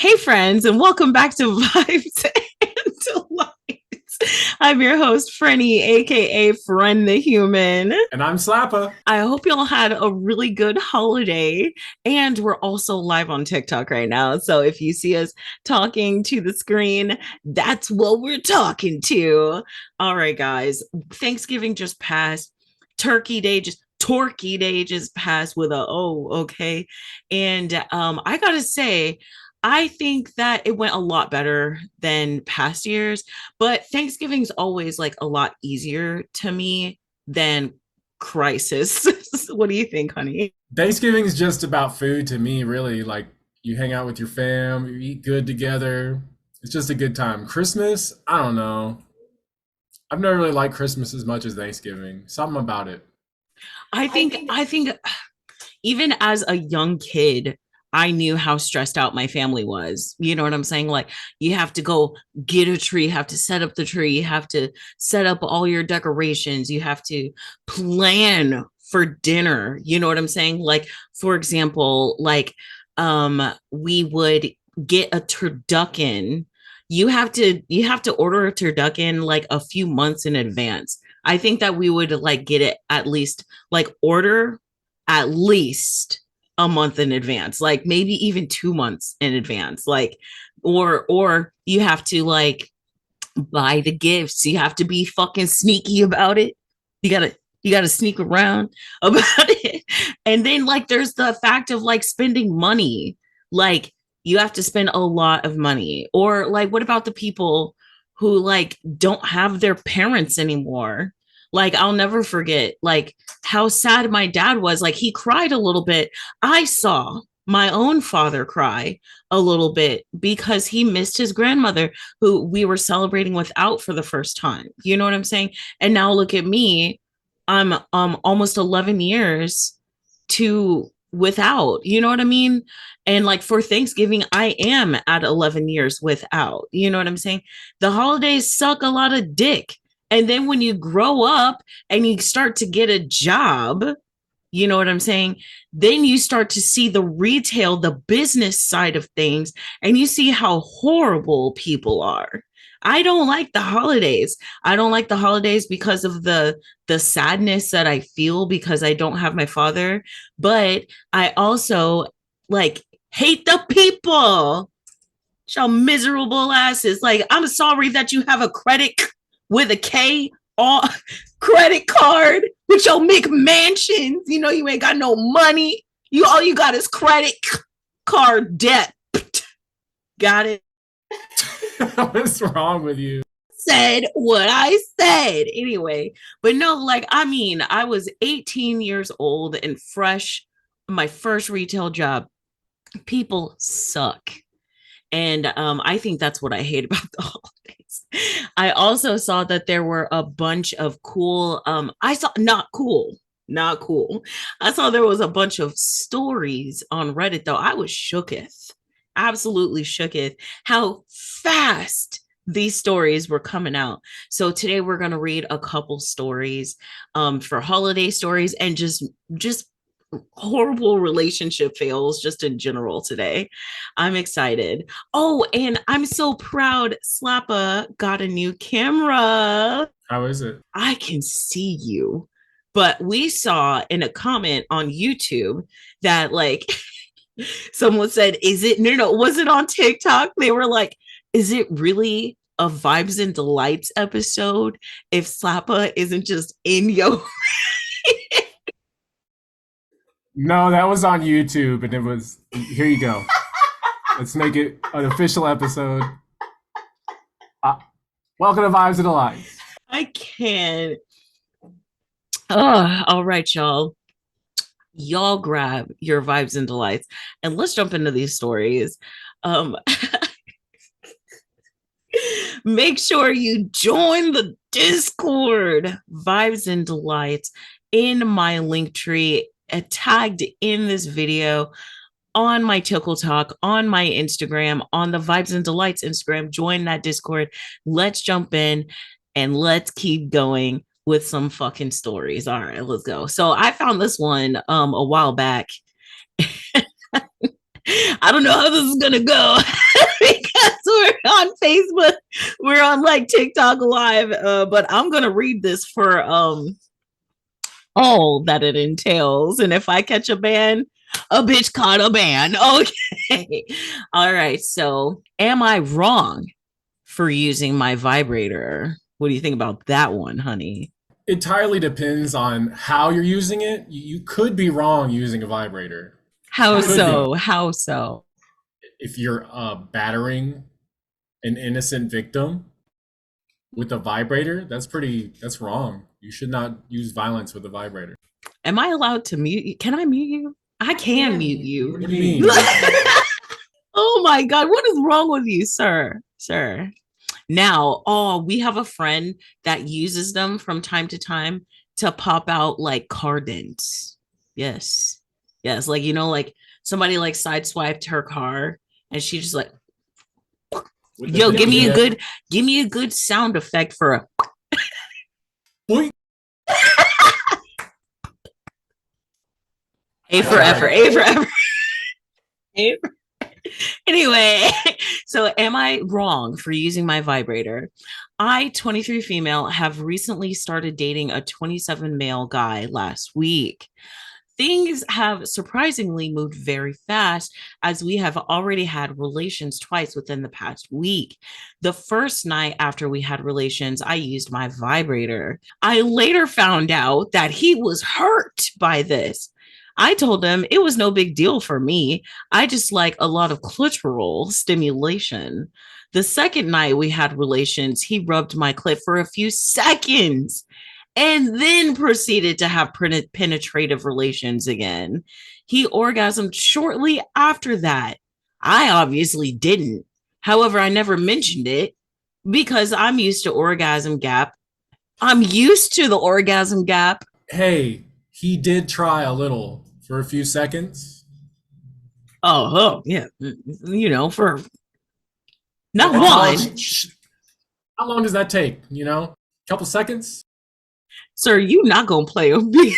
Hey, friends, and welcome back to Vibes and Delights. I'm your host, Frenny, aka Friend the Human. And I'm Slappa. I hope y'all had a really good holiday. And we're also live on TikTok right now. So if you see us talking to the screen, that's what we're talking to. All right, guys. Thanksgiving just passed. Turkey Day just passed with a okay. And I gotta say, I think that it went a lot better than past years, but Thanksgiving's always like a lot easier to me than crisis. What do you think, honey? Thanksgiving is just about food to me, really. Like you hang out with your fam, you eat good together. It's just a good time. Christmas, I don't know. I've never really liked Christmas as much as Thanksgiving. Something about it. I think even as a young kid, I knew how stressed out my family was. You know what I'm saying? Like, you have to go get a tree, you have to set up the tree, you have to set up all your decorations, you have to plan for dinner. You know what I'm saying? Like, for example, we would get a turducken. You have to order a turducken like a few months in advance. I think that we would like get it at least like order at least a month in advance, like maybe even 2 months in advance, like or you have to like buy the gifts. You have to be fucking sneaky about it. You gotta sneak around about it. And then like there's the fact of like spending money. Like you have to spend a lot of money. Or like what about the people who like don't have their parents anymore? Like I'll never forget like how sad my dad was. Like he cried a little bit. I saw my own father cry a little bit because he missed his grandmother who we were celebrating without for the first time. You know what I'm saying? And now look at me. I'm almost 11 years to without. You know what I mean? And like for Thanksgiving, I am at 11 years without. You know what I'm saying? The holidays suck a lot of dick. And then when you grow up and you start to get a job, you know what I'm saying? Then you start to see the retail, the business side of things, and you see how horrible people are. I don't like the holidays. I don't like the holidays because of the sadness that I feel because I don't have my father, but I also like hate the people. Y'all miserable asses. Like, I'm sorry that you have a credit with a K on credit card with your McMansions. You know, you ain't got no money. You all you got is credit card debt. Got it. What's wrong with you? Said what I said. Anyway, but no, like, I mean, I was 18 years old and fresh, my first retail job. People suck. And I think that's what I hate about the holidays. I also saw that there were a bunch of cool, I saw not cool. I saw there was a bunch of stories on Reddit though. I was shooketh, absolutely shooketh how fast these stories were coming out. So today we're going to read a couple stories for holiday stories and just horrible relationship fails just in general today. I'm excited. Oh, and I'm so proud Slappa got a new camera. How is it? I can see you. But we saw in a comment on YouTube that like someone said, is it no, was it on TikTok? They were like, is it really a Vibes and Delights episode if Slappa isn't just in your No, that was on YouTube, and it was. Here you go. Let's make it an official episode. Uh, Welcome to Vibes and Delights. I can't. Oh, all right, y'all. Y'all grab your vibes and delights and let's jump into these stories. Um, make sure you join the Discord, Vibes and Delights, in my link tree, tagged in this video on my Tickle Talk, on my Instagram, on the Vibes and Delights Instagram. Join that Discord. Let's jump in and let's keep going with some fucking stories. All right, let's go. So I found this one a while back. I don't know how this is gonna go because we're on Facebook, we're on like TikTok live, but I'm gonna read this for all that it entails. And if I catch a ban, a bitch caught a ban. Okay. All right. So, am I wrong for using my vibrator? What do you think about that one, honey? Entirely depends on how you're using it. You could be wrong using a vibrator. How You could be. so? How so? If you're battering an innocent victim with a vibrator, that's wrong. You should not use violence with a vibrator. Am I allowed to mute you? Can I mute you? I can mute you. What do you mean? Oh my God. What is wrong with you, sir? Sir. Now, oh, we have a friend that uses them from time to time to pop out like car dents. Yes. Yes. Like, like somebody like sideswiped her car and she just like, yo, give me a good sound effect for a Boy. A for effort, A for effort. A for... Anyway, so am I wrong for using my vibrator? I, 23 female, have recently started dating a 27 male guy last week. Things have surprisingly moved very fast as we have already had relations twice within the past week. The first night after we had relations, I used my vibrator. I later found out that he was hurt by this. I told him it was no big deal for me. I just like a lot of clitoral stimulation. The second night we had relations, he rubbed my clit for a few seconds and then proceeded to have penetrative relations again. He orgasmed shortly after that. I obviously didn't. However, I never mentioned it because I'm used to orgasm gap. I'm used to the orgasm gap. Hey, he did try a little for a few seconds. Oh, yeah. For not one. How long does that take? A couple seconds? Sir, you not gonna play with me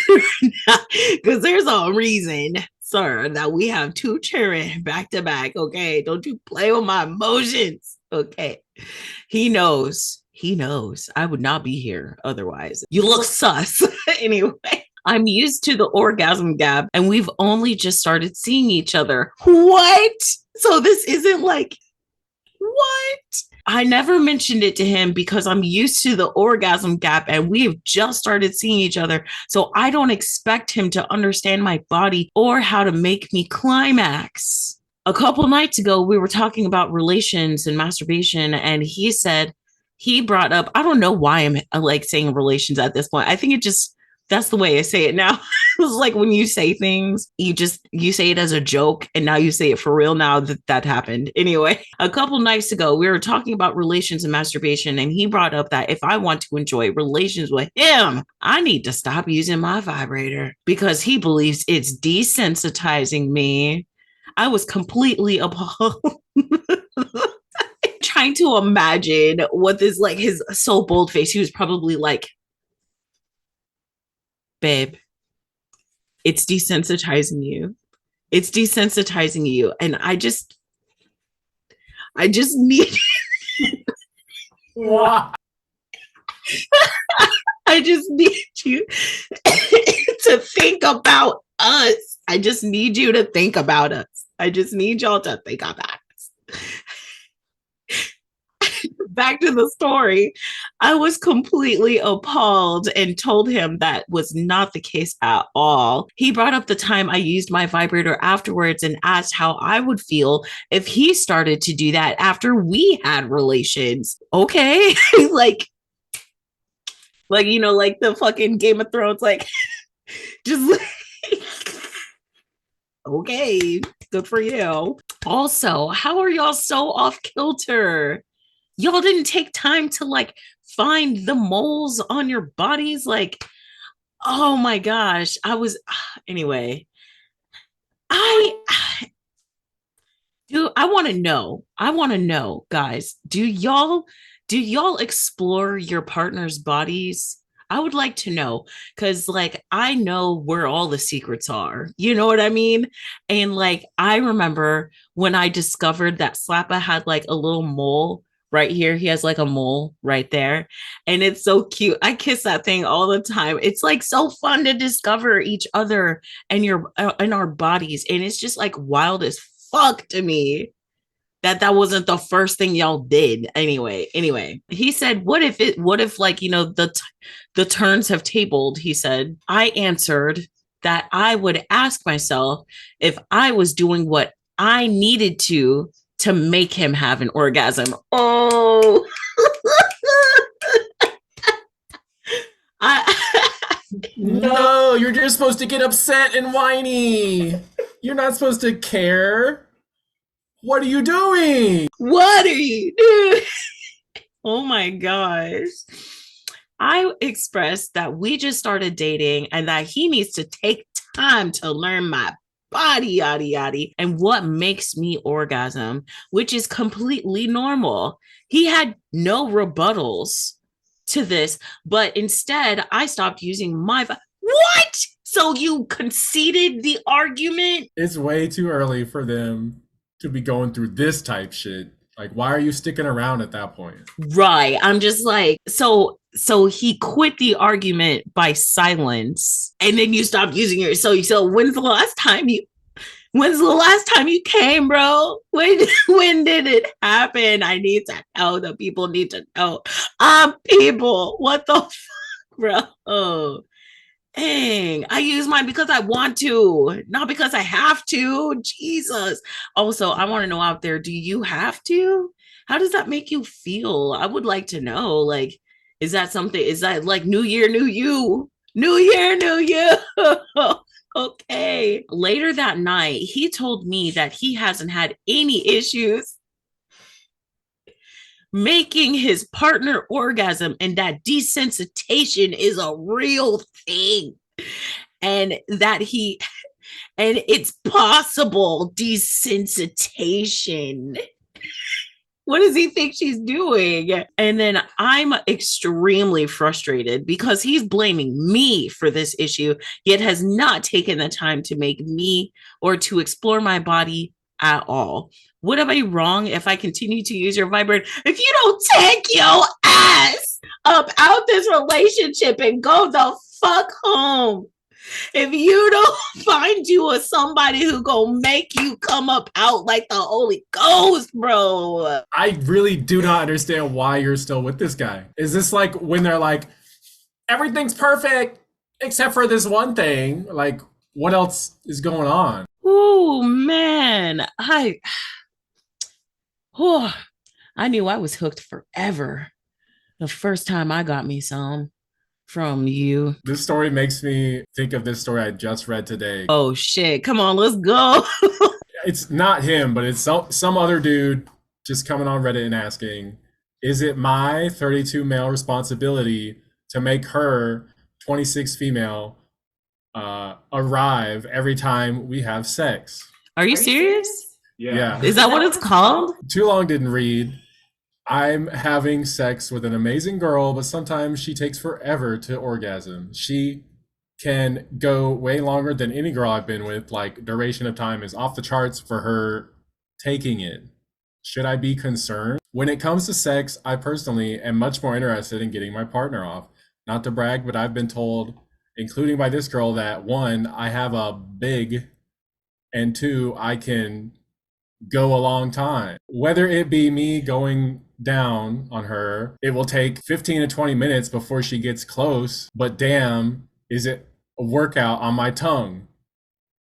because there's a reason, sir, that we have two children back to back. Okay, don't you play with my emotions. Okay, he knows. He knows. I would not be here otherwise. You look sus. Anyway, I'm used to the orgasm gap, and we've only just started seeing each other. What? So this isn't like what? I never mentioned it to him because I'm used to the orgasm gap and we've just started seeing each other. So I don't expect him to understand my body or how to make me climax. A couple nights ago, we were talking about relations and masturbation, and he brought up, I don't know why I'm like saying relations at this point. I think that's the way I say it now. It's like when you say things, you say it as a joke and now you say it for real now that happened. Anyway, a couple nights ago, we were talking about relations and masturbation, and he brought up that if I want to enjoy relations with him, I need to stop using my vibrator because he believes it's desensitizing me. I was completely appalled. Trying to imagine what this like his so bold face. He was probably like, babe, it's desensitizing you. It's desensitizing you. And I just need Wow. I just need you to think about us. I just need you to think about us. I just need y'all to think about us. Back to the story. I was completely appalled and told him that was not the case at all. He brought up the time I used my vibrator afterwards and asked how I would feel if he started to do that after we had relations. Okay. like like the fucking Game of Thrones, like just like, okay, good for you. Also, how are y'all so off kilter? Y'all didn't take time to like find the moles on your bodies. Like, oh my gosh. Anyway, I do, I want to know, guys, do y'all explore your partner's bodies I would like to know because, like, I know where all the secrets are. You know what I mean? And, like, I remember when I discovered that Slappa had like a little mole right here. He has like a mole right there. And it's so cute. I kiss that thing all the time. It's like so fun to discover each other and your and our bodies. And it's just like wild as fuck to me that wasn't the first thing y'all did. Anyway, he said, what if, like, the turns have tabled. He said, I answered that I would ask myself if I was doing what I needed to make him have an orgasm. Oh. I No, you're just supposed to get upset and whiny. You're not supposed to care. What are you doing? What are you doing? Oh my gosh. I expressed that we just started dating and that he needs to take time to learn my body, yada, yada, and what makes me orgasm, which is completely normal. He had no rebuttals to this, but instead I stopped using what? So you conceded the argument? It's way too early for them to be going through this type shit. Like, why are you sticking around at that point? Right. I'm just like, so he quit the argument by silence and then you stopped using it. So when's the last time you came, bro? When did it happen? I need to know. The people need to know. People, what the fuck, bro? Oh, dang. I use mine because I want to, not because I have to. Jesus. Also, I want to know out there, do you have to? How does that make you feel? I would like to know. Like, is that like New Year, New You? New Year, New You. Okay. Later that night, he told me that he hasn't had any issues making his partner orgasm and that desensitization is a real thing. And it's possible desensitization. What does he think she's doing? And then I'm extremely frustrated because he's blaming me for this issue, yet has not taken the time to make me or to explore my body at all. Would I be wrong if I continue to use your vibrator? If you don't take your ass up out this relationship and go the fuck home, if you don't find you a somebody who gonna make you come up out like the Holy Ghost, bro. I really do not understand why you're still with this guy. Is this like when they're like, everything's perfect except for this one thing? Like, what else is going on? Oh man, I knew I was hooked forever the first time I got me some from you. This story makes me think of this story I just read today. Oh shit, come on, let's go. It's not him, but it's some other dude just coming on Reddit and asking, is it my 32 male responsibility to make her 26 female arrive every time we have sex? Are you serious? Yeah. Is that what it's called? Too long didn't read. I'm having sex with an amazing girl, but sometimes she takes forever to orgasm. She can go way longer than any girl I've been with. Like, duration of time is off the charts for her taking it. Should I be concerned? When it comes to sex, I personally am much more interested in getting my partner off. Not to brag, but I've been told, including by this girl, that one, I have a big, and two, I can go a long time. Whether it be me going down on her, it will take 15 to 20 minutes before she gets close, but damn, is it a workout on my tongue.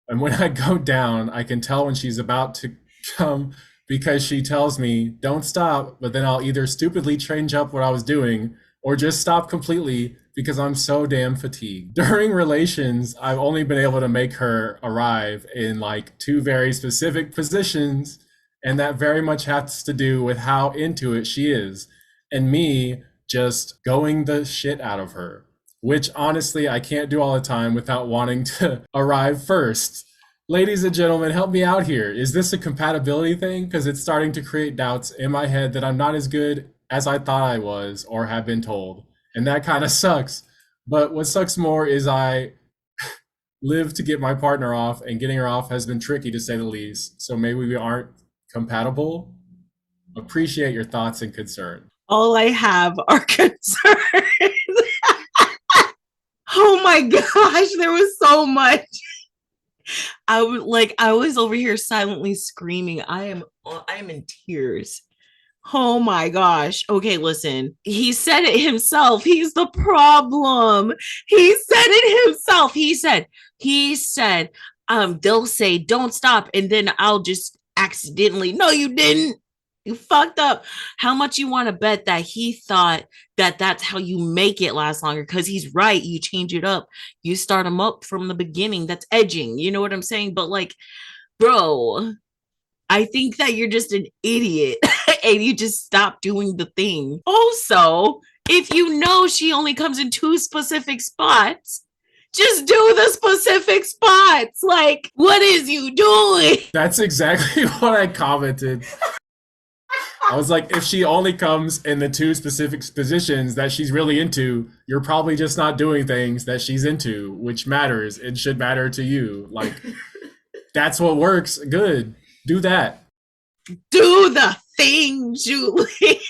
And when I go down, I can tell when she's about to come because she tells me, don't stop, but then I'll either stupidly change up what I was doing or just stop completely because I'm so damn fatigued. During relations, I've only been able to make her arrive in like two very specific positions, and that very much has to do with how into it she is, and me just going the shit out of her, which honestly I can't do all the time without wanting to arrive first. Ladies and gentlemen, help me out here. Is this a compatibility thing? Because it's starting to create doubts in my head that I'm not as good as I thought I was or have been told. And that kind of sucks. But what sucks more is I live to get my partner off, and getting her off has been tricky to say the least. So maybe we aren't compatible. Appreciate your thoughts and concern. All I have are concerns. Oh my gosh, there was so much. I was over here silently screaming. I am in tears. Oh my gosh. Okay, listen. He said it himself. He's the problem. He said it himself. He said, they'll say, don't stop. And then I'll just accidentally, no, you didn't. You fucked up. How much you want to bet that he thought that that's how you make it last longer? Because he's right. You change it up. You start him up from the beginning. That's edging. You know what I'm saying? But like, bro, I think that you're just an idiot and you just stop doing the thing. Also, if you know she only comes in two specific spots, just do the specific spots. Like, what is you doing? That's exactly what I commented. I was like, if she only comes in the two specific positions that she's really into, you're probably just not doing things that she's into, which matters and should matter to you. Like, that's what works. Good. Do that. Do the thing, Julie.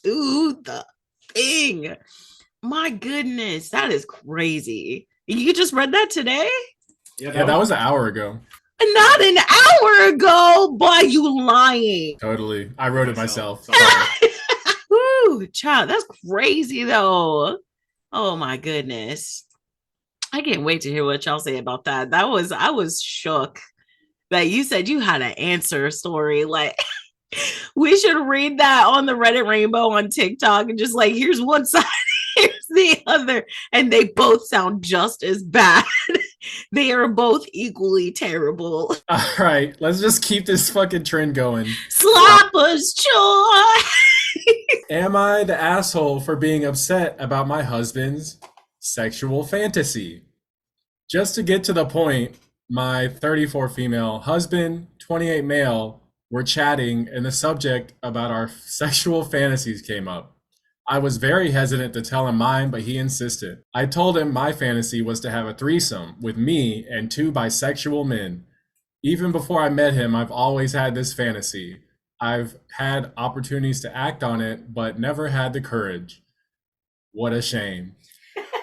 Do the thing. My goodness, that is crazy. You just read that today? Yeah, that was an hour ago. Not an hour ago, boy, you lying. Totally. I wrote it myself. Woo, child, that's crazy though. Oh my goodness. I can't wait to hear what y'all say about that. I was shook that you said you had an answer story. Like, we should read that on the Reddit Rainbow on TikTok and just like, here's one side, here's the other, and they both sound just as bad. They are both equally terrible. All right, let's just keep this fucking trend going. Slapper's choice. Am I the asshole for being upset about my husband's sexual fantasy? Just to get to the point, my 34 female husband, 28 male, were chatting and the subject about our sexual fantasies came up. I was very hesitant to tell him mine, but he insisted. I told him my fantasy was to have a threesome with me and two bisexual men. Even before I met him, I've always had this fantasy. I've had opportunities to act on it, but never had the courage. What a shame.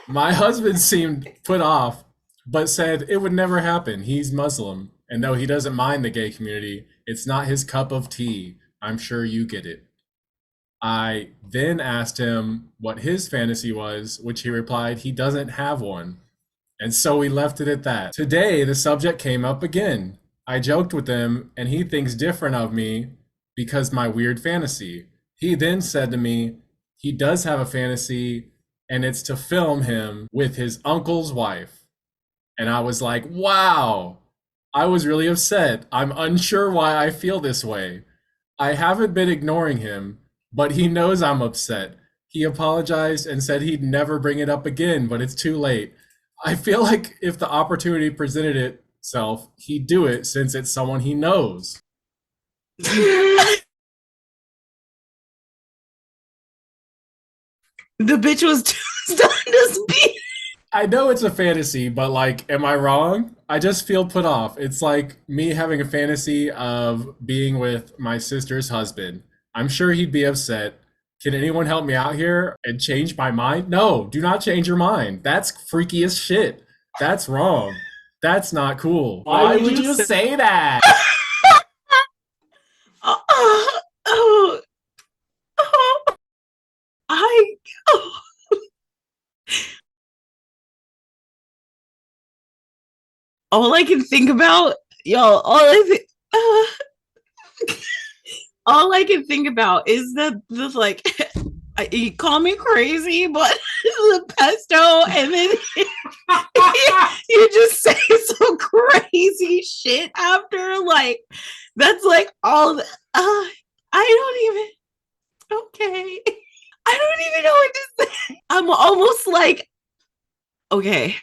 My husband seemed put off, but said it would never happen. He's Muslim, and though he doesn't mind the gay community, it's not his cup of tea. I'm sure you get it. I then asked him what his fantasy was, which he replied he doesn't have one. And so we left it at that. Today, the subject came up again. I joked with him, and he thinks different of me because my weird fantasy. He then said to me he does have a fantasy, and it's to film him with his uncle's wife. And I was like, wow. I was really upset. I'm unsure why I feel this way. I haven't been ignoring him, but he knows I'm upset. He apologized and said he'd never bring it up again, but it's too late. I feel like if the opportunity presented itself, he'd do it since it's someone he knows. The bitch was too stunned to speak. I know it's a fantasy, but like, am I wrong? I just feel put off. It's like me having a fantasy of being with my sister's husband. I'm sure he'd be upset. Can anyone help me out here and change my mind? No, do not change your mind. That's freaky as shit. That's wrong. That's not cool. Why would you say that? All I can think about, y'all, all I can think about is the like, you call me crazy, but the pesto, and then you just say some crazy shit after, like, that's like all the, I don't even, okay, I don't even know what to say. I'm almost like, okay,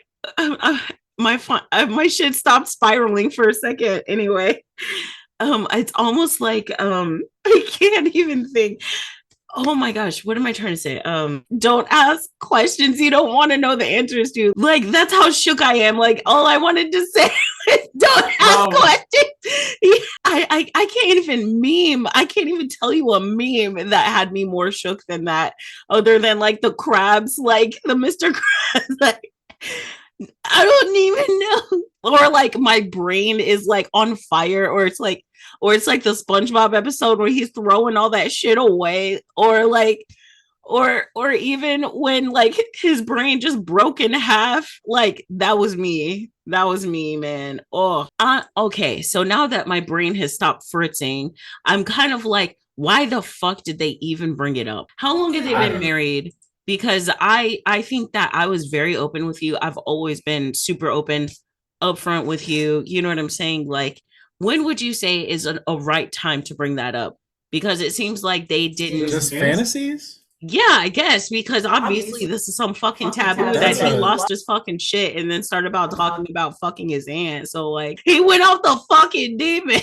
my shit stopped spiraling for a second anyway. It's almost like I can't even think. oh my gosh, what am I trying to say? Don't ask questions you don't want to know the answers to. Like, that's how shook I am. Like, all I wanted to say is don't ask No. questions. I can't even meme. I can't even tell you a meme that had me more shook than that, other than like the crabs, like the Mr. Krabs. Like, I don't even know. Or like my brain is like on fire, or it's like the SpongeBob episode where he's throwing all that shit away, or like, or even when like his brain just broke in half. Like that was me. That was me, man. Oh, okay. So now that my brain has stopped fritzing, I'm kind of like, why the fuck did they even bring it up? How long have they I been don't know. married? Because I think that I was very open with you. I've always been super open, upfront with you. You know what I'm saying? Like, when would you say is a right time to bring that up? Because it seems like they didn't. Just fantasies? Yeah, I guess, because obviously this is some fucking taboo that That's he a lost his fucking shit and then started about talking about fucking his aunt. So like he went off the fucking demon.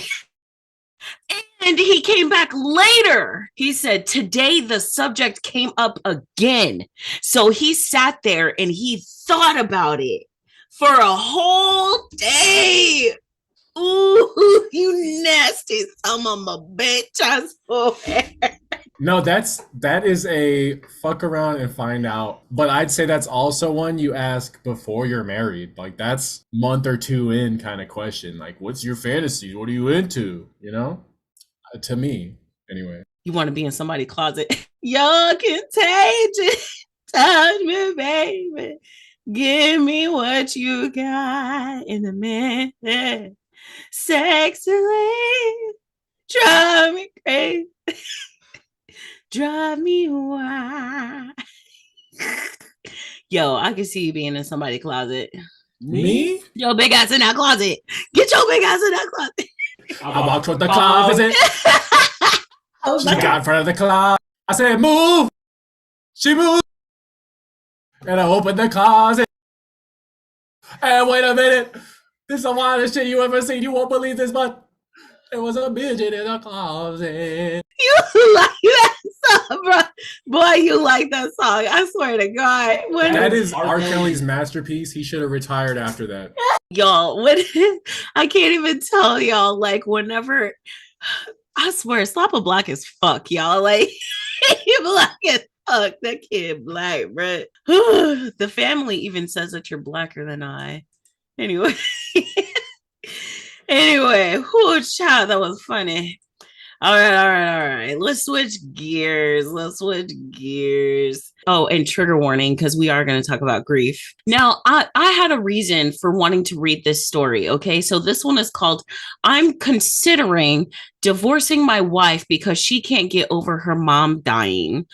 And he came back later. He said, today the subject came up again. So he sat there and he thought about it for a whole day. Ooh, you nasty son of a bitch. I swear. no, that is a fuck around and find out. But I'd say that's also one you ask before you're married. Like that's month or two in kind of question. Like, what's your fantasies? What are you into? You know? To me, anyway. You want to be in somebody's closet. You're contagious. Touch me, baby. Give me what you got in a minute. Sexily. Drive me crazy. Drive me wild. Yo, I can see you being in somebody's closet. Me? Your big ass in that closet. Get your big ass in that closet. I walked toward the closet. She got in front of the closet. I said, move. She moved. And I opened the closet. And wait a minute. This is the wildest shit you ever seen. You won't believe this, but there was a midget in the closet. You like that song, bro? Boy, you like that song. I swear to God. That is R. Kelly's masterpiece. He should have retired after that. Y'all, I can't even tell y'all, like, whenever I swear, Slapper black as fuck, y'all. Like, he black as fuck. That kid black, bro. The family even says that you're blacker than I. Anyway. Anyway, child, that was funny. All right. Let's switch gears. Oh, and trigger warning, because we are going to talk about grief. Now, I had a reason for wanting to read this story. Okay. So this one is called I'm Considering Divorcing My Wife Because She Can't Get Over Her Mom Dying.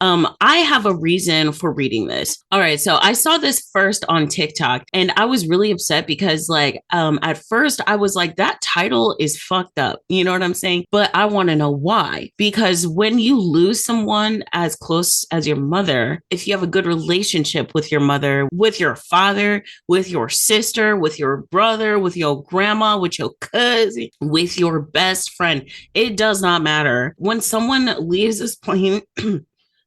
I have a reason for reading this. All right. So I saw this first on TikTok and I was really upset because like at first I was like, that title is fucked up. You know what I'm saying? But I want to know why. Because when you lose someone as close as your mother, if you have a good relationship with your mother, with your father, with your sister, with your brother, with your grandma, with your cousin, with your best friend, it does not matter. When someone leaves this plane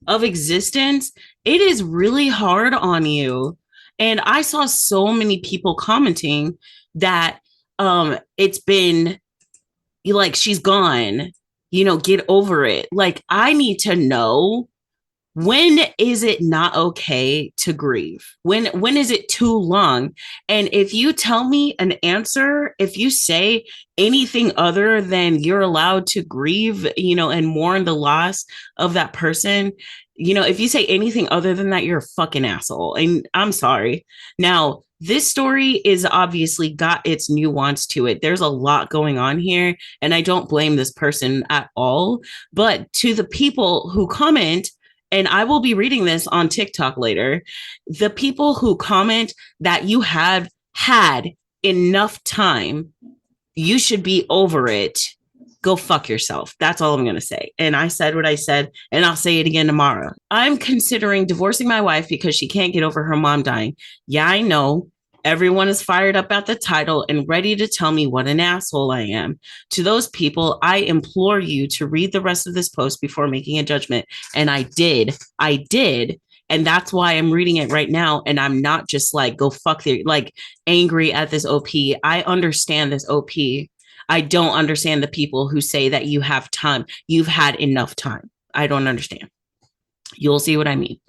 of existence, it is really hard on you. And I saw so many people commenting that it's been like she's gone, get over it. Like I need to know, when is it not okay to grieve? When is it too long? And if you tell me an answer, if you say anything other than you're allowed to grieve, and mourn the loss of that person, if you say anything other than that, you're a fucking asshole. And I'm sorry. Now, this story is obviously got its nuance to it. There's a lot going on here, and I don't blame this person at all. But to the people who comment, and I will be reading this on TikTok later, the people who comment that you have had enough time, you should be over it. Go fuck yourself. That's all I'm going to say. And I said what I said, and I'll say it again tomorrow. I'm considering divorcing my wife because she can't get over her mom dying. Yeah, I know. Everyone is fired up at the title and ready to tell me what an asshole I am. To those people, I implore you to read the rest of this post before making a judgment. And I did. I did. And that's why I'm reading it right now. And I'm not just like, go fuck the, like, angry at this OP. I understand this OP. I don't understand the people who say that you have time. You've had enough time. I don't understand. You'll see what I mean.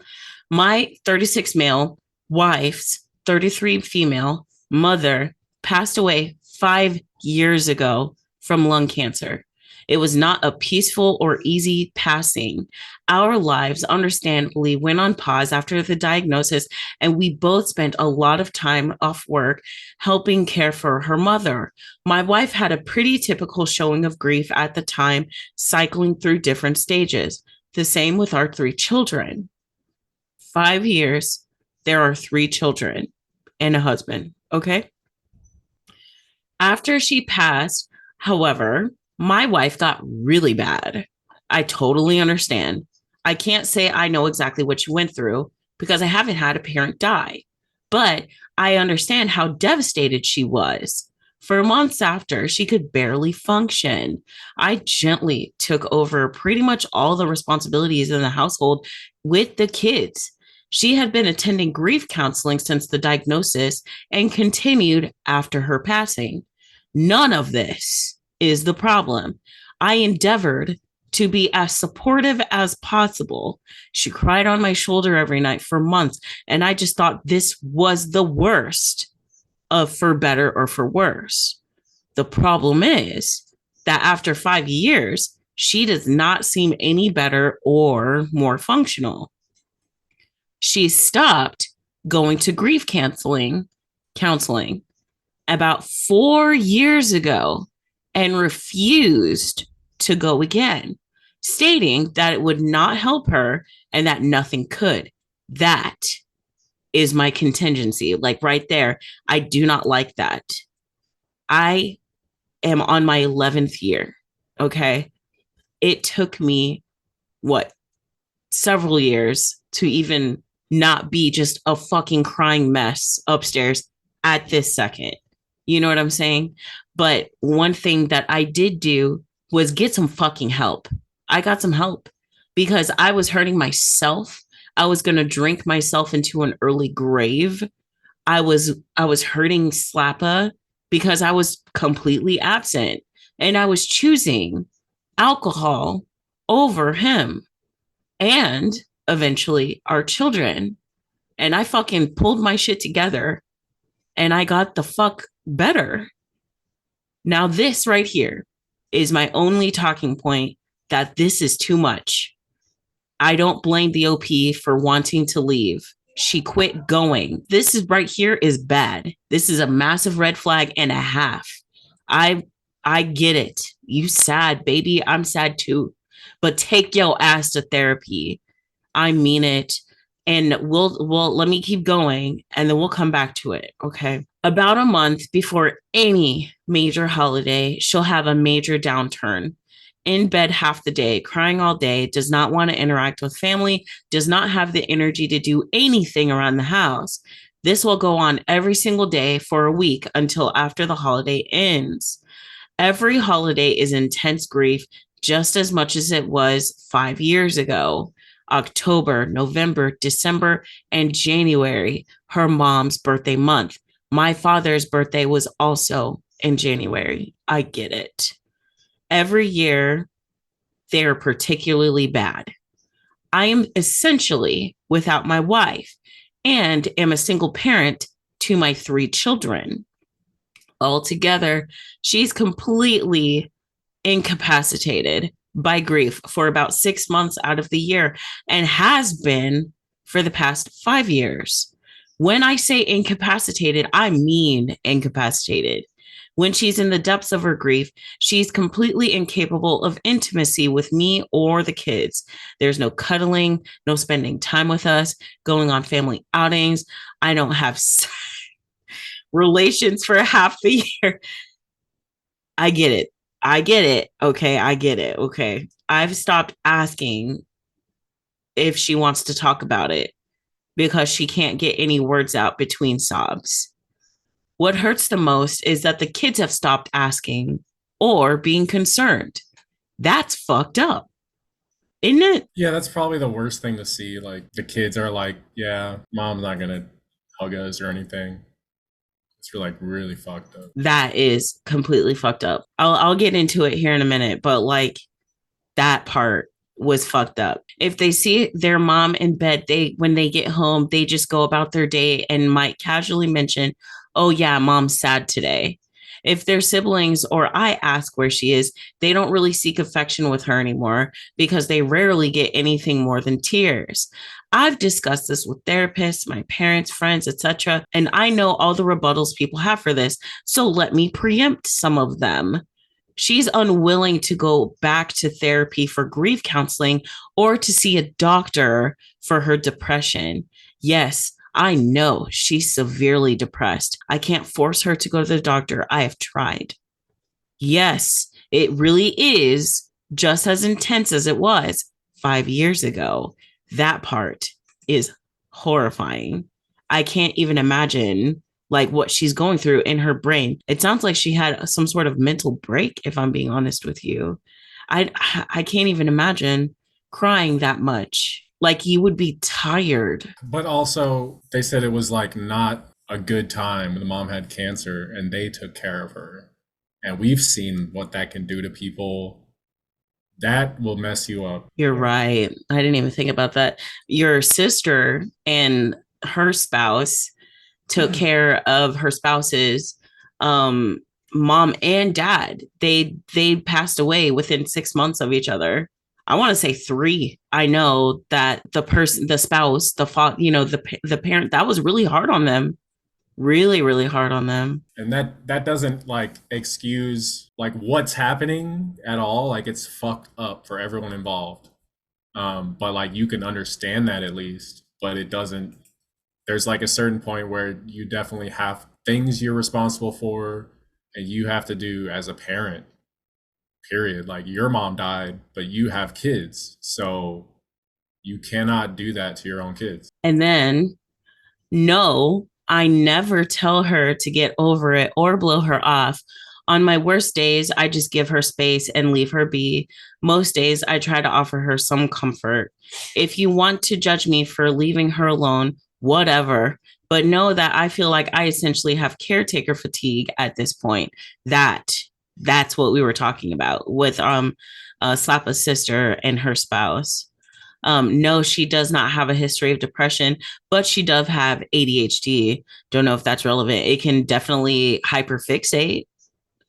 My 36 male wife's 33 female mother passed away 5 years ago from lung cancer. It was not a peaceful or easy passing. Our lives, understandably, went on pause after the diagnosis, and we both spent a lot of time off work helping care for her mother. My wife had a pretty typical showing of grief at the time, cycling through different stages. The same with our 3 children. 5 years, there are 3 children and a husband. Okay. After she passed, however, my wife got really bad. I totally understand. I can't say I know exactly what she went through because I haven't had a parent die, but I understand how devastated she was. For months after, she could barely function. I gently took over pretty much all the responsibilities in the household with the kids. She had been attending grief counseling since the diagnosis and continued after her passing. None of this is the problem. I endeavored to be as supportive as possible. She cried on my shoulder every night for months, and I just thought this was the worst of for better or for worse. The problem is that after 5 years, she does not seem any better or more functional. She stopped going to grief counseling about 4 years ago and refused to go again, stating that it would not help her and that nothing could. That is my contingency. Like right there, I do not like that. I am on my 11th year. Okay. It took me, what, several years to even not be just a fucking crying mess upstairs at this second. You know what I'm saying? But one thing that I did do was get some fucking help. I got some help because I was hurting myself. I was going to drink myself into an early grave. I was hurting Slappa because I was completely absent and I was choosing alcohol over him and eventually our children. And I fucking pulled my shit together and I got the fuck better. Now, this right here is my only talking point that this is too much. I don't blame the OP for wanting to leave. She quit going. This is right here is bad. This is a massive red flag and a half. I I get it. You sad, baby. I'm sad too. But take your ass to therapy. I mean it. And we'll let me keep going and then we'll come back to it. Okay. About a month before any major holiday, she'll have a major downturn. In bed half the day, crying all day, does not want to interact with family, does not have the energy to do anything around the house. This will go on every single day for a week until after the holiday ends. Every holiday is intense grief, just as much as it was 5 years ago. October, November, December, and January, her mom's birthday month. My father's birthday was also in January. I get it. Every year, they are particularly bad. I am essentially without my wife and am a single parent to my 3 children. Altogether, she's completely incapacitated by grief for about 6 months out of the year and has been for the past 5 years. When I say incapacitated, I mean incapacitated. When she's in the depths of her grief, she's completely incapable of intimacy with me or the kids. There's no cuddling, no spending time with us, going on family outings. I don't have relations for half the year. I get it. I get it. Okay. I get it. Okay. I've stopped asking if she wants to talk about it because she can't get any words out between sobs. What hurts the most is that the kids have stopped asking or being concerned. That's fucked up, isn't it? Yeah, that's probably the worst thing to see. Like the kids are like, yeah, mom's not gonna hug us or anything. It's like really fucked up. That is completely fucked up. I'll get into it here in a minute, but like that part was fucked up. If they see their mom in bed, they when they get home, they just go about their day and might casually mention, "Oh yeah, mom's sad today." If their siblings or I ask where she is, they don't really seek affection with her anymore because they rarely get anything more than tears. I've discussed this with therapists, my parents, friends, etc., and I know all the rebuttals people have for this, so let me preempt some of them. She's unwilling to go back to therapy for grief counseling or to see a doctor for her depression. Yes, I know she's severely depressed. I can't force her to go to the doctor. I have tried. Yes, it really is just as intense as it was 5 years ago. That part is horrifying. I can't even imagine like what she's going through in her brain. It sounds like she had some sort of mental break, if I'm being honest with you. I can't even imagine crying that much. Like you would be tired. But also, they said it was like not a good time. The mom had cancer and they took care of her. And we've seen what that can do to people. That will mess you up. You're right. I didn't even think about that. Your sister and her spouse took care of her spouse's um mom and dad. They passed away within 6 months of each other. I want to say three. I know that the person, the spouse, the father, the parent, that was really hard on them. Really, really hard on them. And that doesn't like excuse like what's happening at all. Like it's fucked up for everyone involved. But like you can understand that at least, but it doesn't. There's like a certain point where you definitely have things you're responsible for and you have to do as a parent, period. Like your mom died, but you have kids. So you cannot do that to your own kids. And then no, I never tell her to get over it or blow her off. On my worst days, I just give her space and leave her be. Most days, I try to offer her some comfort. If you want to judge me for leaving her alone, whatever. But know that I feel like I essentially have caretaker fatigue at this point. That's what we were talking about with Slappa's sister and her spouse. No, she does not have a history of depression, but she does have ADHD. Don't know if that's relevant. It can definitely hyperfixate.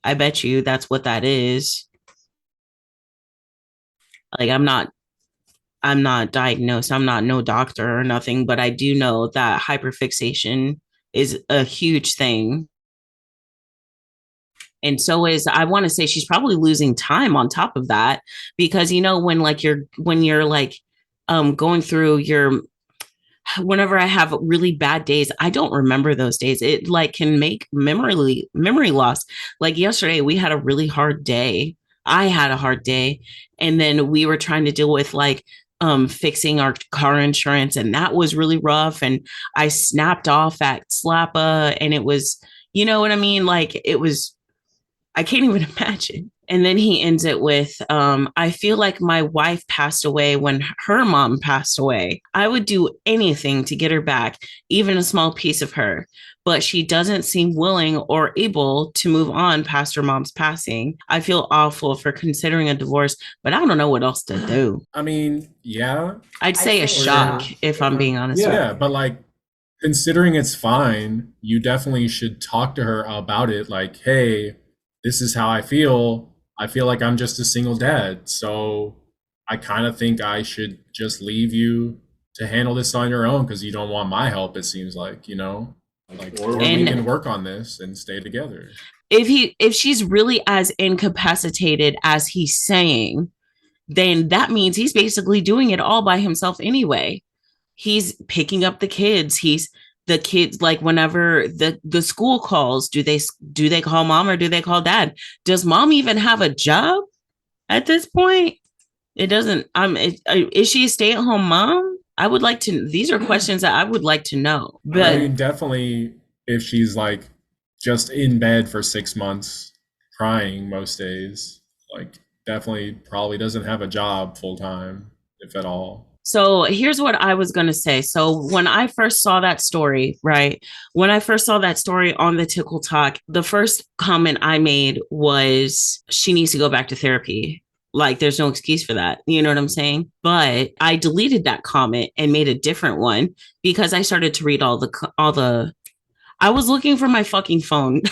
I bet you that's what that is. Like I'm not diagnosed. I'm not no doctor or nothing, but I do know that hyperfixation is a huge thing. And so is I want to say she's probably losing time on top of that because when like when you're like going through your whenever I have really bad days, I don't remember those days. It like can make memory loss. Like yesterday, we had a really hard day. I had a hard day, and then we were trying to deal with like fixing our car insurance, and that was really rough. And I snapped off at Slappa, and it was, you know what I mean? Like it was I can't even imagine. And then he ends it with, I feel like my wife passed away when her mom passed away. I would do anything to get her back, even a small piece of her. But she doesn't seem willing or able to move on past her mom's passing. I feel awful for considering a divorce, but I don't know what else to do. I mean, yeah, I'd say a shock, if I'm being honest. yeah, but like considering it's fine, you definitely should talk to her about it. Like, hey, this is how I feel. I feel like I'm just a single dad. So I kind of think I should just leave you to handle this on your own because you don't want my help, it seems like. Like, or we can work on this and stay together. If she's really as incapacitated as he's saying, then that means he's basically doing it all by himself anyway. He's picking up the kids. He's the kids like whenever the school calls, do they call mom or do they call dad? Does mom even have a job at this point? It doesn't. Is she a stay-at-home mom? I would like to. These are questions that I would like to know. But I mean, definitely, if she's like just in bed for 6 months, crying most days. Like, definitely probably doesn't have a job full time, if at all. So here's what I was going to say. So when I first saw that story, right? When I first saw that story on the Tickle Talk, the first comment I made was she needs to go back to therapy. Like there's no excuse for that. You know what I'm saying? But I deleted that comment and made a different one because I started to read all the I was looking for my fucking phone.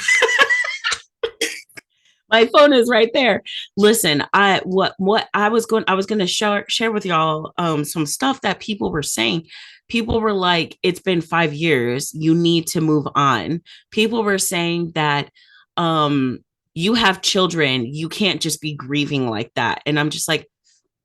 My phone is right there. Listen, I was going to share with y'all some stuff that people were saying. People were like, it's been 5 years, you need to move on. People were saying that um you have children, you can't just be grieving like that. And I'm just like,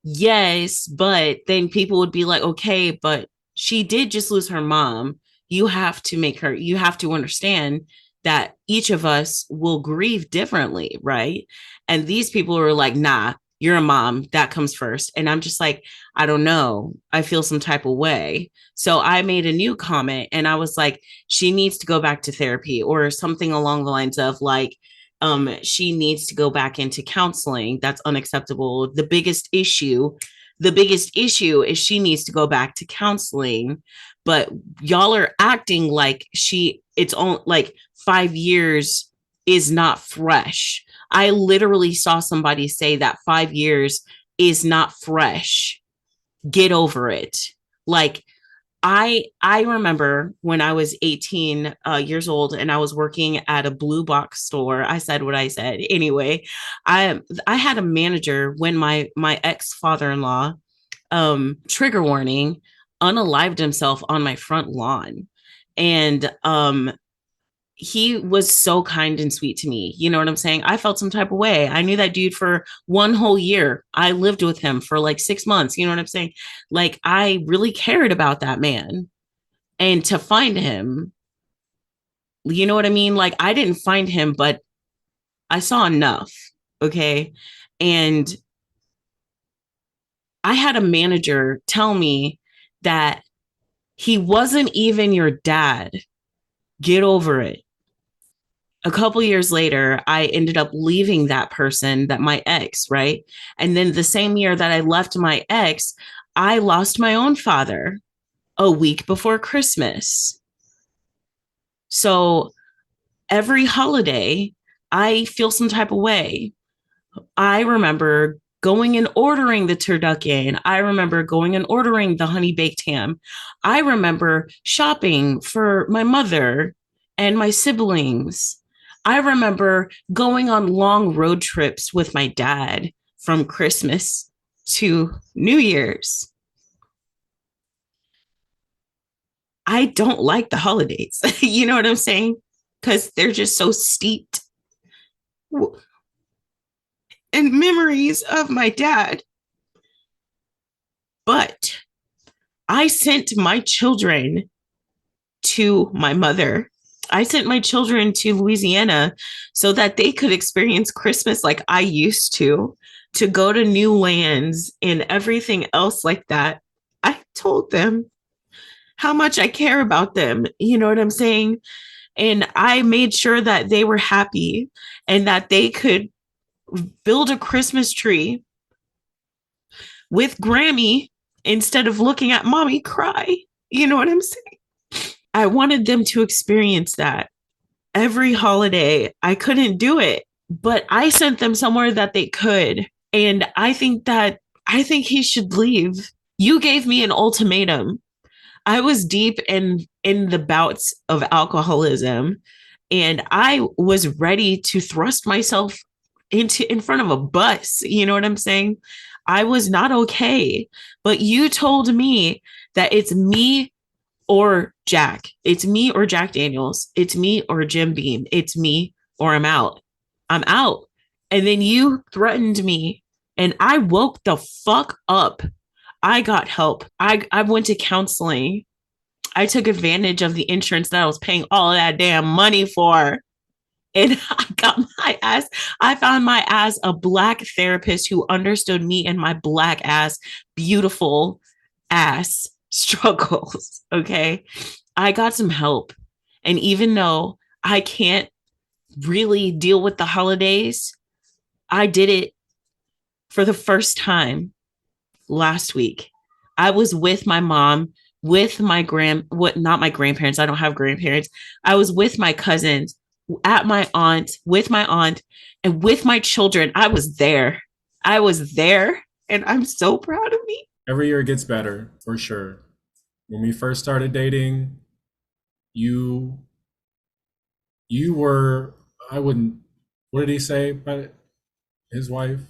yes, but then people would be like, okay, but she did just lose her mom. You have to understand that each of us will grieve differently, right? And these people were like, nah, you're a mom. That comes first. And I'm just like, I don't know. I feel some type of way. So I made a new comment and I was like, she needs to go back to therapy or something along the lines of like, she needs to go back into counseling. That's unacceptable. The biggest issue is she needs to go back to counseling. But y'all are acting like it's on like 5 years is not fresh. I literally saw somebody say that 5 years is not fresh. Get over it. Like I remember when I was 18 years old and I was working at a blue box store. I said what I said. Anyway, I had a manager when my ex father-in-law, trigger warning, unalived himself on my front lawn. And he was so kind and sweet to me. You know what I'm saying? I felt some type of way. I knew that dude for one whole year. I lived with him for like 6 months. You know what I'm saying? Like, I really cared about that man. And to find him, you know what I mean? Like, I didn't find him, but I saw enough. Okay. And I had a manager tell me that he wasn't even your dad. Get over it. A couple years later, I ended up leaving that person, that my ex, right? And then the same year that I left my ex, I lost my own father a week before Christmas. So every holiday, I feel some type of way. I remember going and ordering the turducken. I remember going and ordering the honey baked ham. I remember shopping for my mother and my siblings. I remember going on long road trips with my dad from Christmas to New Year's. I don't like the holidays. You know what I'm saying? Because they're just so steeped in memories of my dad. But I sent my children to my mother. I sent my children to Louisiana so that they could experience Christmas like I used to go to new lands and everything else like that. I told them how much I care about them. You know what I'm saying? And I made sure that they were happy and that they could build a Christmas tree with Grammy instead of looking at mommy cry. You know what I'm saying? I wanted them to experience that every holiday. I couldn't do it, but I sent them somewhere that they could. And I think he should leave. You gave me an ultimatum. I was deep in the bouts of alcoholism and I was ready to thrust myself into in front of a bus. You know what I'm saying? I was not okay. But you told me that it's me or Jack. It's me or Jack Daniels. It's me or Jim Beam. It's me or I'm out. I'm out. And then you threatened me and I woke the fuck up. I got help. I went to counseling. I took advantage of the insurance that I was paying all of that damn money for. And I got my ass, I found my ass a black therapist who understood me and my black ass, beautiful ass struggles. Okay. I got some help. And even though I can't really deal with the holidays, I did it for the first time last week. I was with my mom, with my what not my grandparents. I don't have grandparents. I was with my cousins, at my aunt, with my aunt, and with my children. I was there. I was there, and I'm so proud of me. Every year it gets better for sure. When we first started dating, you you were, I wouldn't, what did he say about his wife?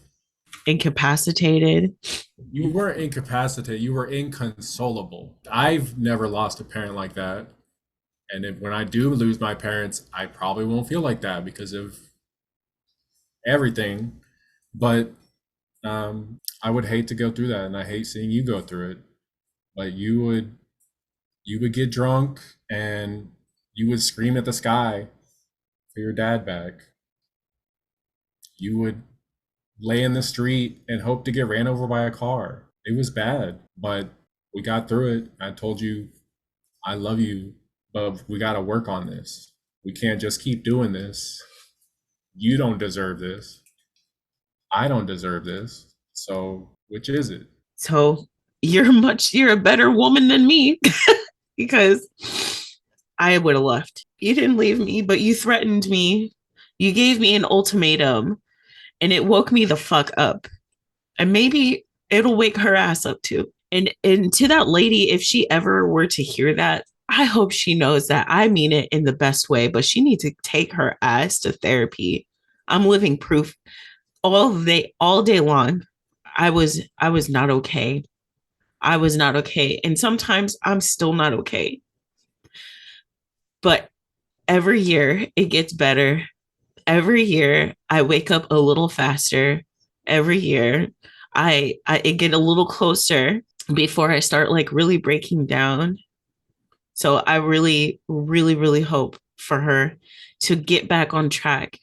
Incapacitated. You weren't incapacitated, you were inconsolable. I've never lost a parent like that. And when I do lose my parents, I probably won't feel like that because of everything. But I would hate to go through that, and I hate seeing you go through it. But you would get drunk and you would scream at the sky for your dad back. You would lay in the street and hope to get ran over by a car. It was bad, but we got through it. I told you I love you, but we got to work on this. We can't just keep doing this. You don't deserve this. I don't deserve this. So, which is it? So you're a better woman than me because I would have left. You didn't leave me, but you threatened me. You gave me an ultimatum and it woke me the fuck up. And maybe it'll wake her ass up too. And to that lady, if she ever were to hear that, I hope she knows that I mean it in the best way, but she needs to take her ass to therapy. I'm living proof all day long. I was not okay. I was not okay. And sometimes I'm still not okay. But every year it gets better. Every year I wake up a little faster. Every year I get a little closer before I start like really breaking down. So I really, really, really hope for her to get back on track.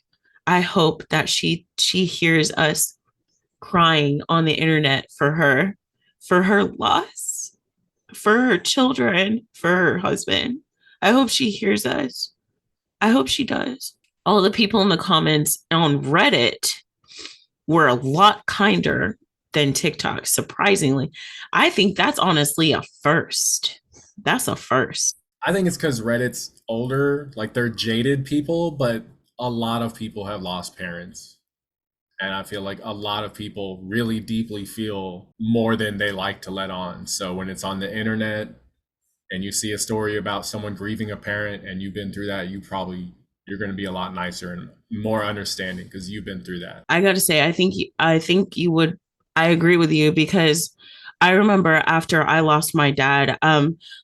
I hope that she hears us crying on the internet for her loss, for her children, for her husband. I hope she hears us. I hope she does. All the people in the comments on Reddit were a lot kinder than TikTok, surprisingly. I think that's honestly a first. That's a first. I think it's because Reddit's older, like they're jaded people, but a lot of people have lost parents. And I feel like a lot of people really deeply feel more than they like to let on. So when it's on the internet and you see a story about someone grieving a parent and you've been through that, you're going to be a lot nicer and more understanding because you've been through that. I got to say, I think you would. I agree with you because I remember after I lost my dad,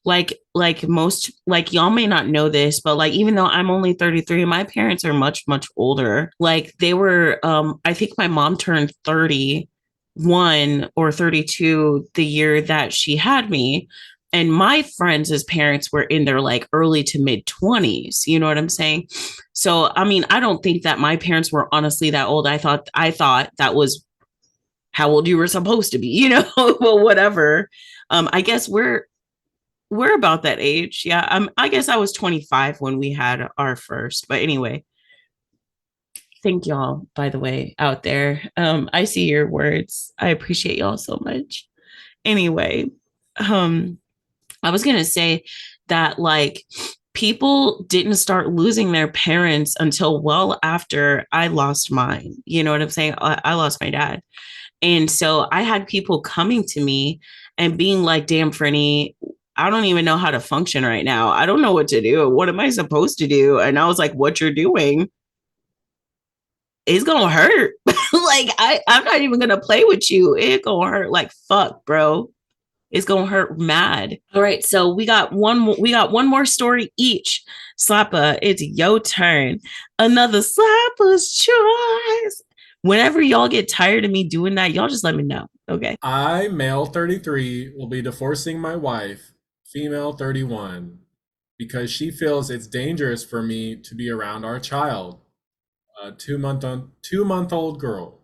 like most, like y'all may not know this, but like even though I'm only 33, my parents are much older. Like they were, I think my mom turned 31 or 32 the year that she had me. And my friends as parents were in their like early to mid 20s. You know what I'm saying? So, I mean, I don't think that my parents were honestly that old. I thought that was how old you were supposed to be, you know, well, whatever. I guess we're about that age. Yeah. I guess I was 25 when we had our first. But anyway, thank y'all, by the way, out there. I see your words. I appreciate y'all so much. Anyway, um, I was gonna say that like people didn't start losing their parents until well after I lost mine. You know what I'm saying? I lost my dad. And so I had people coming to me and being like, damn, Franny, I don't even know how to function right now. I don't know what to do. What am I supposed to do? And I was like, what you're doing is gonna hurt. Like I'm not even gonna play with you. It's gonna hurt like fuck, bro. It's gonna hurt mad. All right, so we got one more story each. Slapper, it's your turn. Another slapper's choice. Whenever y'all get tired of me doing that, y'all just let me know. Okay. I, male 33, will be divorcing my wife, female 31, because she feels it's dangerous for me to be around our child, a 2-month old girl.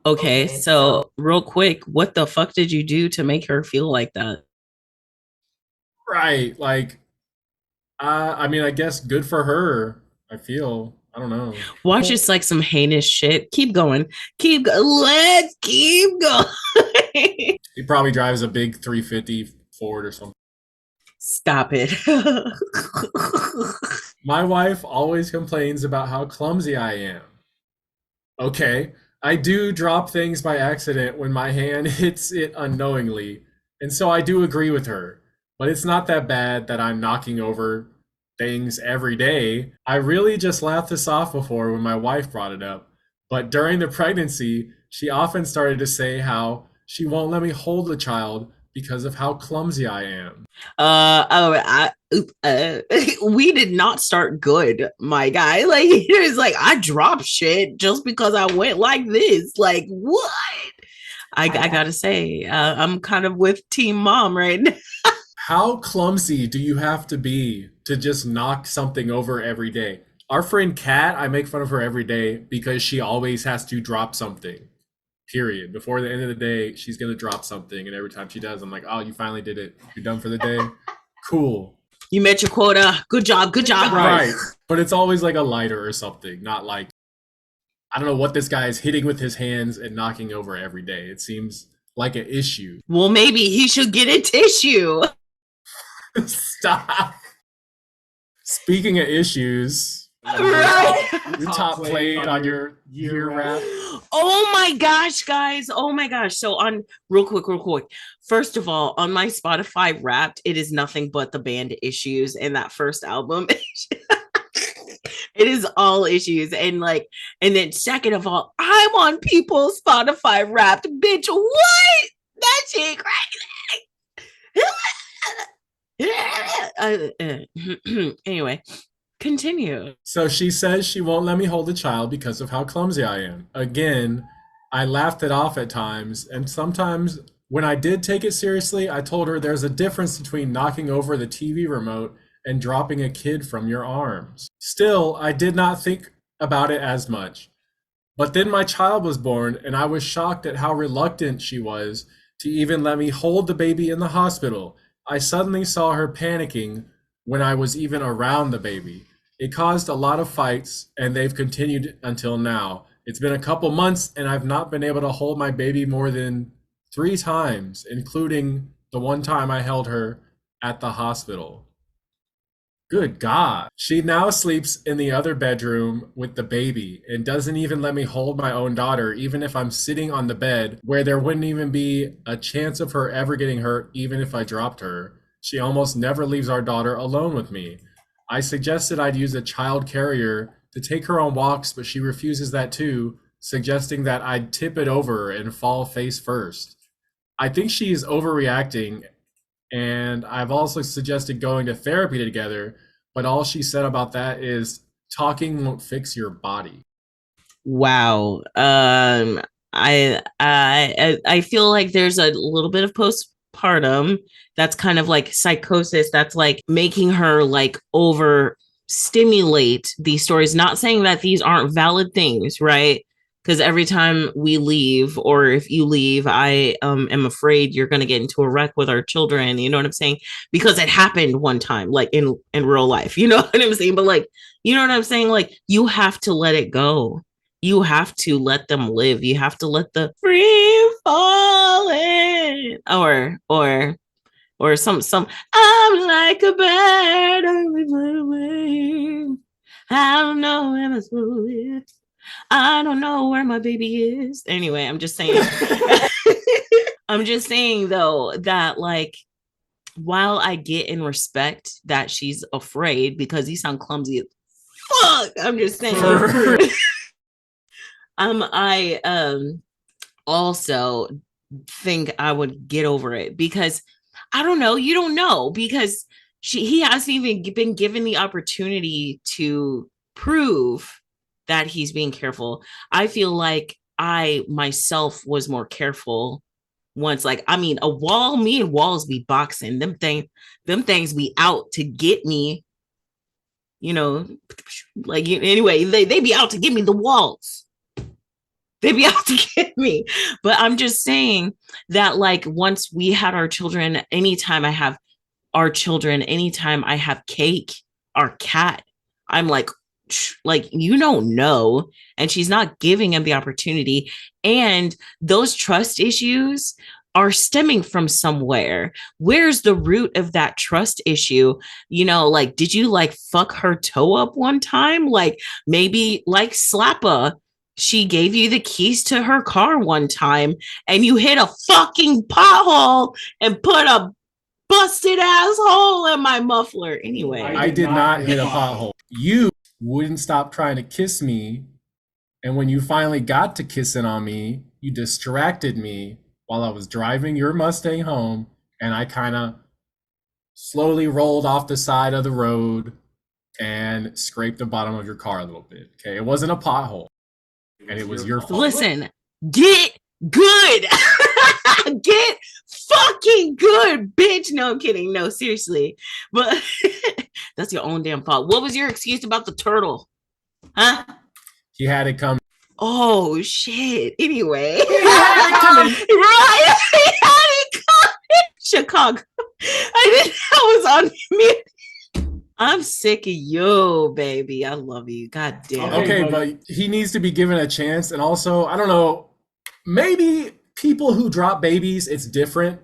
Okay, so real quick, what the fuck did you do to make her feel like that? Right, like I mean, I guess good for her. I don't know. Watch just like some heinous shit. Keep going. Let's keep going. He probably drives a big 350 Ford or something. Stop it. My wife always complains about how clumsy I am. Okay, I do drop things by accident when my hand hits it unknowingly, and so I do agree with her. But it's not that bad that I'm knocking over things every day. I really just laughed this off before when my wife brought it up. But during the pregnancy, she often started to say how she won't let me hold the child because of how clumsy I am. We did not start good, my guy. Like it was like I dropped shit just because I went like this. Like what? I gotta say, I'm kind of with Team Mom right now. How clumsy do you have to be to just knock something over every day? Our friend Kat, I make fun of her every day because she always has to drop something. Period. Before the end of the day, she's gonna drop something, and every time she does, I'm like, "Oh, you finally did it. You're done for the day. Cool." You met your quota. Good job. Good job. Right. But it's always like a lighter or something, not like I don't know what this guy is hitting with his hands and knocking over every day. It seems like an issue. Well, maybe he should get a tissue. Stop. Speaking of issues, Right. the top plate on your year wrap. Oh my gosh, guys. Oh my gosh. So on real quick. First of all, on my Spotify wrapped, it is nothing but the band Issues and that first album. It is all Issues. And then second of all, I'm on people's Spotify wrapped. Bitch, what? That shit crazy. Anyway, continue. So she says she won't let me hold the child because of how clumsy I am. Again, I laughed it off at times, and sometimes when I did take it seriously, I told her there's a difference between knocking over the TV remote and dropping a kid from your arms. Still, I did not think about it as much. But then my child was born, and I was shocked at how reluctant she was to even let me hold the baby in the hospital. I suddenly saw her panicking when I was even around the baby. It caused a lot of fights, and they've continued until now. It's been a couple months, and I've not been able to hold my baby more than 3 times, including the one time I held her at the hospital. Good God. She now sleeps in the other bedroom with the baby and doesn't even let me hold my own daughter, even if I'm sitting on the bed where there wouldn't even be a chance of her ever getting hurt, even if I dropped her. She almost never leaves our daughter alone with me. I suggested I'd use a child carrier to take her on walks, but she refuses that too, suggesting that I'd tip it over and fall face first. I think she's overreacting, and I've also suggested going to therapy together, but all she said about that is talking won't fix your body. Wow. I feel like there's a little bit of postpartum that's kind of like psychosis that's like making her like over stimulate these stories. Not saying that these aren't valid things, right? Because every time we leave, or if you leave, I am afraid you're going to get into a wreck with our children. You know what I'm saying? Because it happened one time, like in real life. You know what I'm saying? But like, you know what I'm saying? Like, you have to let it go. You have to let them live. You have to let the free falling, or some. I'm like a bird away. I don't know where my soul is. I don't know where my baby is. Anyway, I'm just saying. I'm just saying though that like while I get and respect that she's afraid because you sound clumsy as fuck. I'm just saying. I also think I would get over it because I don't know. You don't know because he hasn't even been given the opportunity to prove that he's being careful. I feel like I myself was more careful once. Like, I mean, me and walls be boxing. Them things be out to get me, you know, like anyway, they be out to get me the walls. They be out to get me. But I'm just saying that like once we had our children, anytime I have our children, anytime I have Cake, our cat, I'm like like, you don't know, and she's not giving him the opportunity, and those trust issues are stemming from somewhere. Where's the root of that trust issue? Like, did you like fuck her toe up one time? Like, maybe like Slappa, she gave you the keys to her car one time and you hit a fucking pothole and put a busted ass hole in my muffler. Anyway, I did not hit a pothole. You wouldn't stop trying to kiss me. And when you finally got to kissing on me, you distracted me while I was driving your Mustang home. And I kind of slowly rolled off the side of the road and scraped the bottom of your car a little bit. Okay. It wasn't a pothole. And it was your fault. Listen, get good. Get fucking good, bitch. No, I'm kidding. No, seriously. But that's your own damn fault. What was your excuse about the turtle? Huh? He had it coming. Oh, shit. Anyway. He had it coming. Right? He had it coming. Chicago. I was on mute. I'm sick of you, baby. I love you. God damn. Okay, but he needs to be given a chance. And also, I don't know, maybe people who drop babies, it's different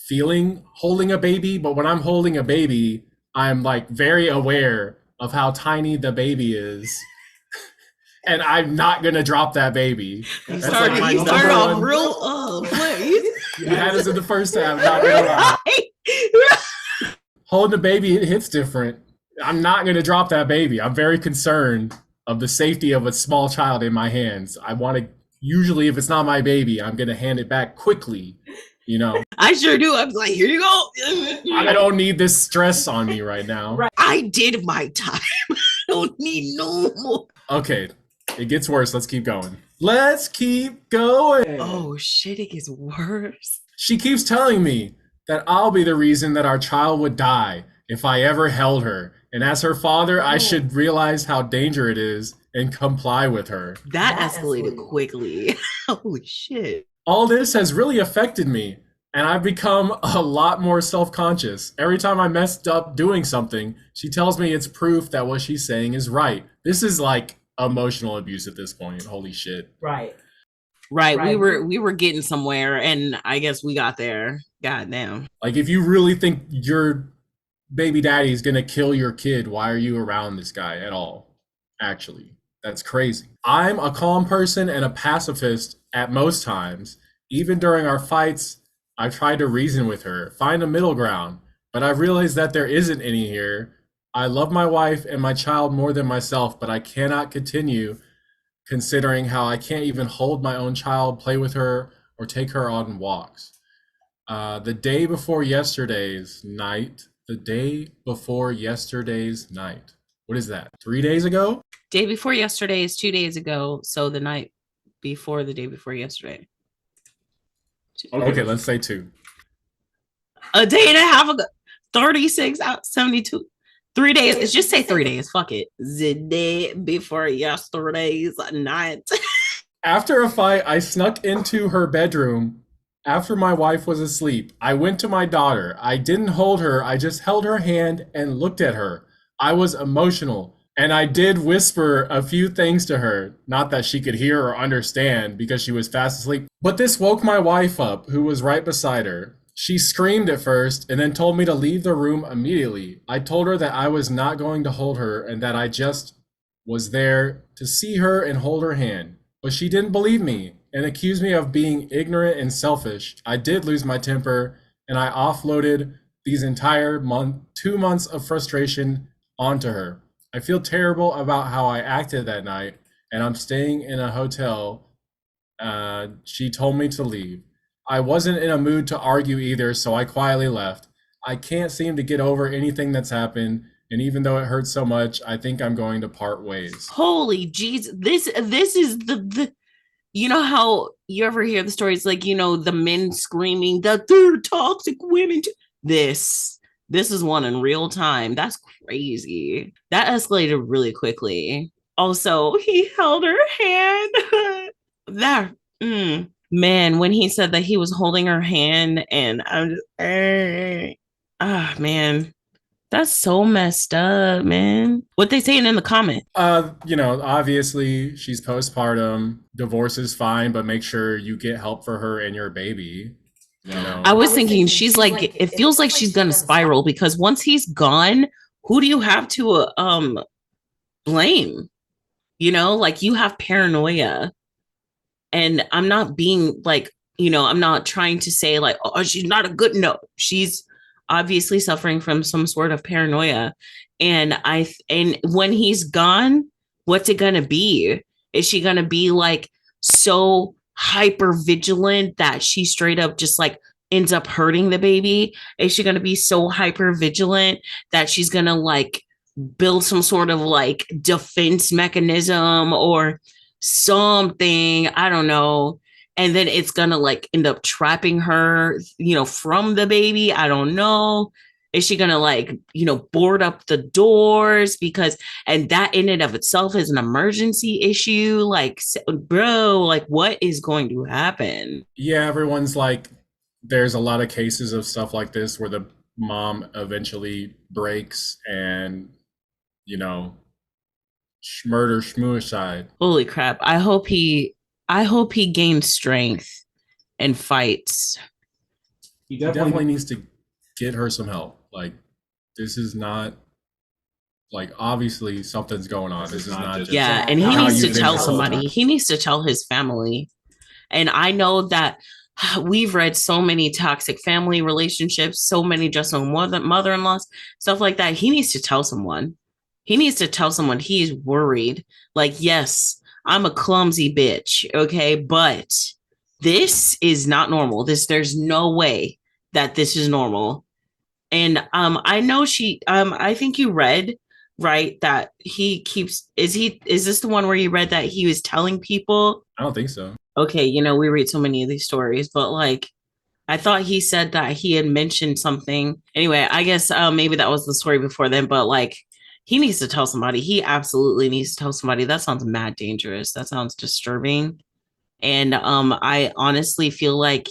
feeling holding a baby. But when I'm holding a baby, I'm like very aware of how tiny the baby is. And I'm not going to drop that baby. You started off real, You had us in the first half, not gonna lie. Holding a baby, it hits different. I'm not going to drop that baby. I'm very concerned of the safety of a small child in my hands. I want to, usually if it's not my baby, I'm going to hand it back quickly, I sure do. I'm like, here you go. I don't need this stress on me right now. Right. I did my time. I don't need no more. Okay, it gets worse. Let's keep going. Let's keep going. Oh, shit, it gets worse. She keeps telling me that I'll be the reason that our child would die if I ever held her. And as her father, I should realize how dangerous it is and comply with her. That escalated quickly. Holy shit. All this has really affected me, and I've become a lot more self-conscious. Every time I messed up doing something, she tells me it's proof that what she's saying is right. This is like emotional abuse at this point. Holy shit. Right. We were getting somewhere, and I guess we got there. God damn. Like, if you really think your baby daddy is gonna kill your kid, why are you around this guy at all? Actually, that's crazy. I'm a calm person and a pacifist at most times. Even during our fights, I've tried to reason with her, find a middle ground, but I've realized that there isn't any here. I love my wife and my child more than myself, but I cannot continue considering how I can't even hold my own child, play with her, or take her on walks. The day before yesterday's night. What is that? 3 days ago? Day before yesterday is 2 days ago. So the night before the day before yesterday. Okay, let's say 2. A day and a half ago. 36 out, 72. 3 days. Let's just say 3 days. Fuck it. The day before yesterday's night. After a fight, I snuck into her bedroom after my wife was asleep. I went to my daughter. I didn't hold her. I just held her hand and looked at her. I was emotional, and I did whisper a few things to her. Not that she could hear or understand because she was fast asleep. But this woke my wife up, who was right beside her. She screamed at first and then told me to leave the room immediately. I told her that I was not going to hold her and that I just was there to see her and hold her hand. But she didn't believe me and accused me of being ignorant and selfish. I did lose my temper, and I offloaded these entire 2 months of frustration onto her. I feel terrible about how I acted that night, and I'm staying in a hotel. She told me to leave. I wasn't in a mood to argue either, so I quietly left. I can't seem to get over anything that's happened, and even though it hurts so much, I think I'm going to part ways. Holy Jesus. This is the you know how you ever hear the stories like, the men screaming that they're toxic women. This is one in real time. That's crazy. That escalated really quickly. Also, he held her hand. Man, when he said that he was holding her hand, and I'm just, man, That's so messed up, man. What they saying in the comment? Obviously she's postpartum. Divorce is fine, but make sure you get help for her and your baby. You I know, was thinking she's like, it feels like she's gonna spiral because once he's gone, who do you have to blame? Like you have paranoia. And I'm not being like, I'm not trying to say like, oh, she's not a good, no, she's obviously suffering from some sort of paranoia. And when he's gone, what's it gonna be? Is she gonna be like so hyper vigilant that she straight up just like ends up hurting the baby? Is she gonna be so hyper vigilant that she's gonna like build some sort of like defense mechanism or something? I don't know. And then it's gonna like end up trapping her, from the baby. I don't know. Is she gonna like, board up the doors? Because, and that in and of itself is an emergency issue. Like, bro, like what is going to happen? yeah, everyone's like, there's a lot of cases of stuff like this where the mom eventually breaks and, you know, murder schmuicide. Holy crap. I hope he gains strength and fights. He definitely needs to get her some help. Like, this is not, like, obviously something's going on. This is not just Yeah, and he how needs to you've been tell this whole somebody. time. He needs to tell his family. And I know that we've read so many toxic family relationships, so many just on mother-in-laws, stuff like that. He needs to tell someone. He needs to tell someone he's worried. Like, yes, I'm a clumsy bitch, okay, but this is not normal. There's no way that this is normal. And I know I think you read right that he keeps is this the one where you read that he was telling people? I don't think so. Okay, we read so many of these stories, but like I thought he said that he had mentioned something. Anyway, I guess maybe that was the story before then, but like he needs to tell somebody. He absolutely needs to tell somebody. That sounds mad dangerous. That sounds disturbing. And I honestly feel like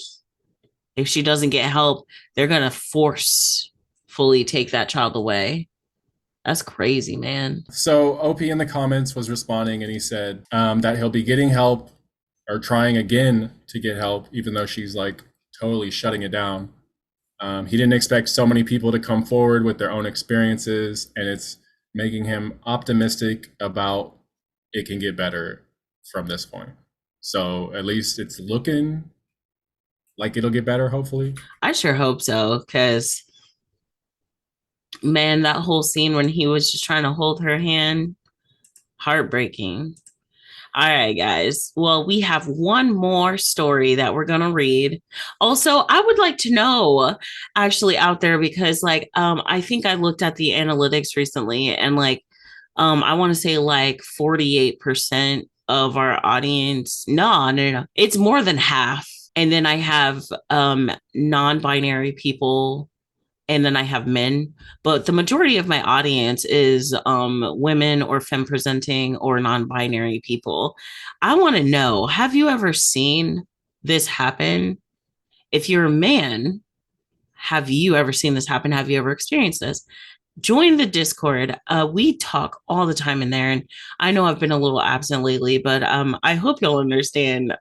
if she doesn't get help, they're gonna forcefully take that child away. That's crazy, man. So OP in the comments was responding and he said that he'll be getting help or trying again to get help, even though she's like totally shutting it down. He didn't expect so many people to come forward with their own experiences, and it's making him optimistic about it can get better from this point. So at least it's looking like it'll get better, hopefully. I sure hope so, because man, that whole scene when he was just trying to hold her hand, heartbreaking. All right, guys. Well, we have one more story that we're going to read. Also, I would like to know actually out there because like I think I looked at the analytics recently and like I want to say like 48% of our audience. No, no, no. It's more than half. And then I have non-binary people and then I have men, but the majority of my audience is women or femme presenting or non-binary people. I want to know, have you ever seen this happen? If you're a man, have you ever seen this happen? Have you ever experienced this? Join the Discord. We talk all the time in there, and I know I've been a little absent lately, but I hope you'll understand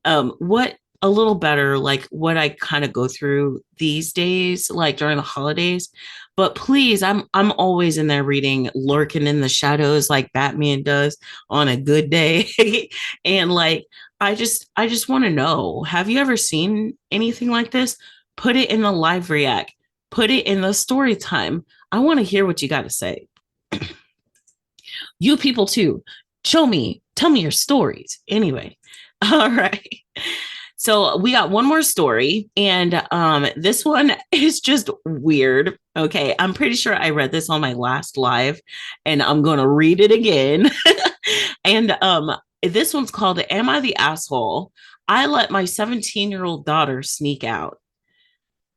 what a little better, like what I kind of go through these days, like during the holidays. But please, I'm always in there reading, lurking in the shadows like Batman does on a good day, and like I just want to know, have you ever seen anything like this? Put it in the live react. Put it in the story time. I want to hear what you got to say. You people too. Show me, tell me your stories. Anyway, all right. So we got one more story, and this one is just weird. Okay, I'm pretty sure I read this on my last live, and I'm gonna read it again. And this one's called "Am I the Asshole? I Let My 17-year-old Daughter Sneak Out."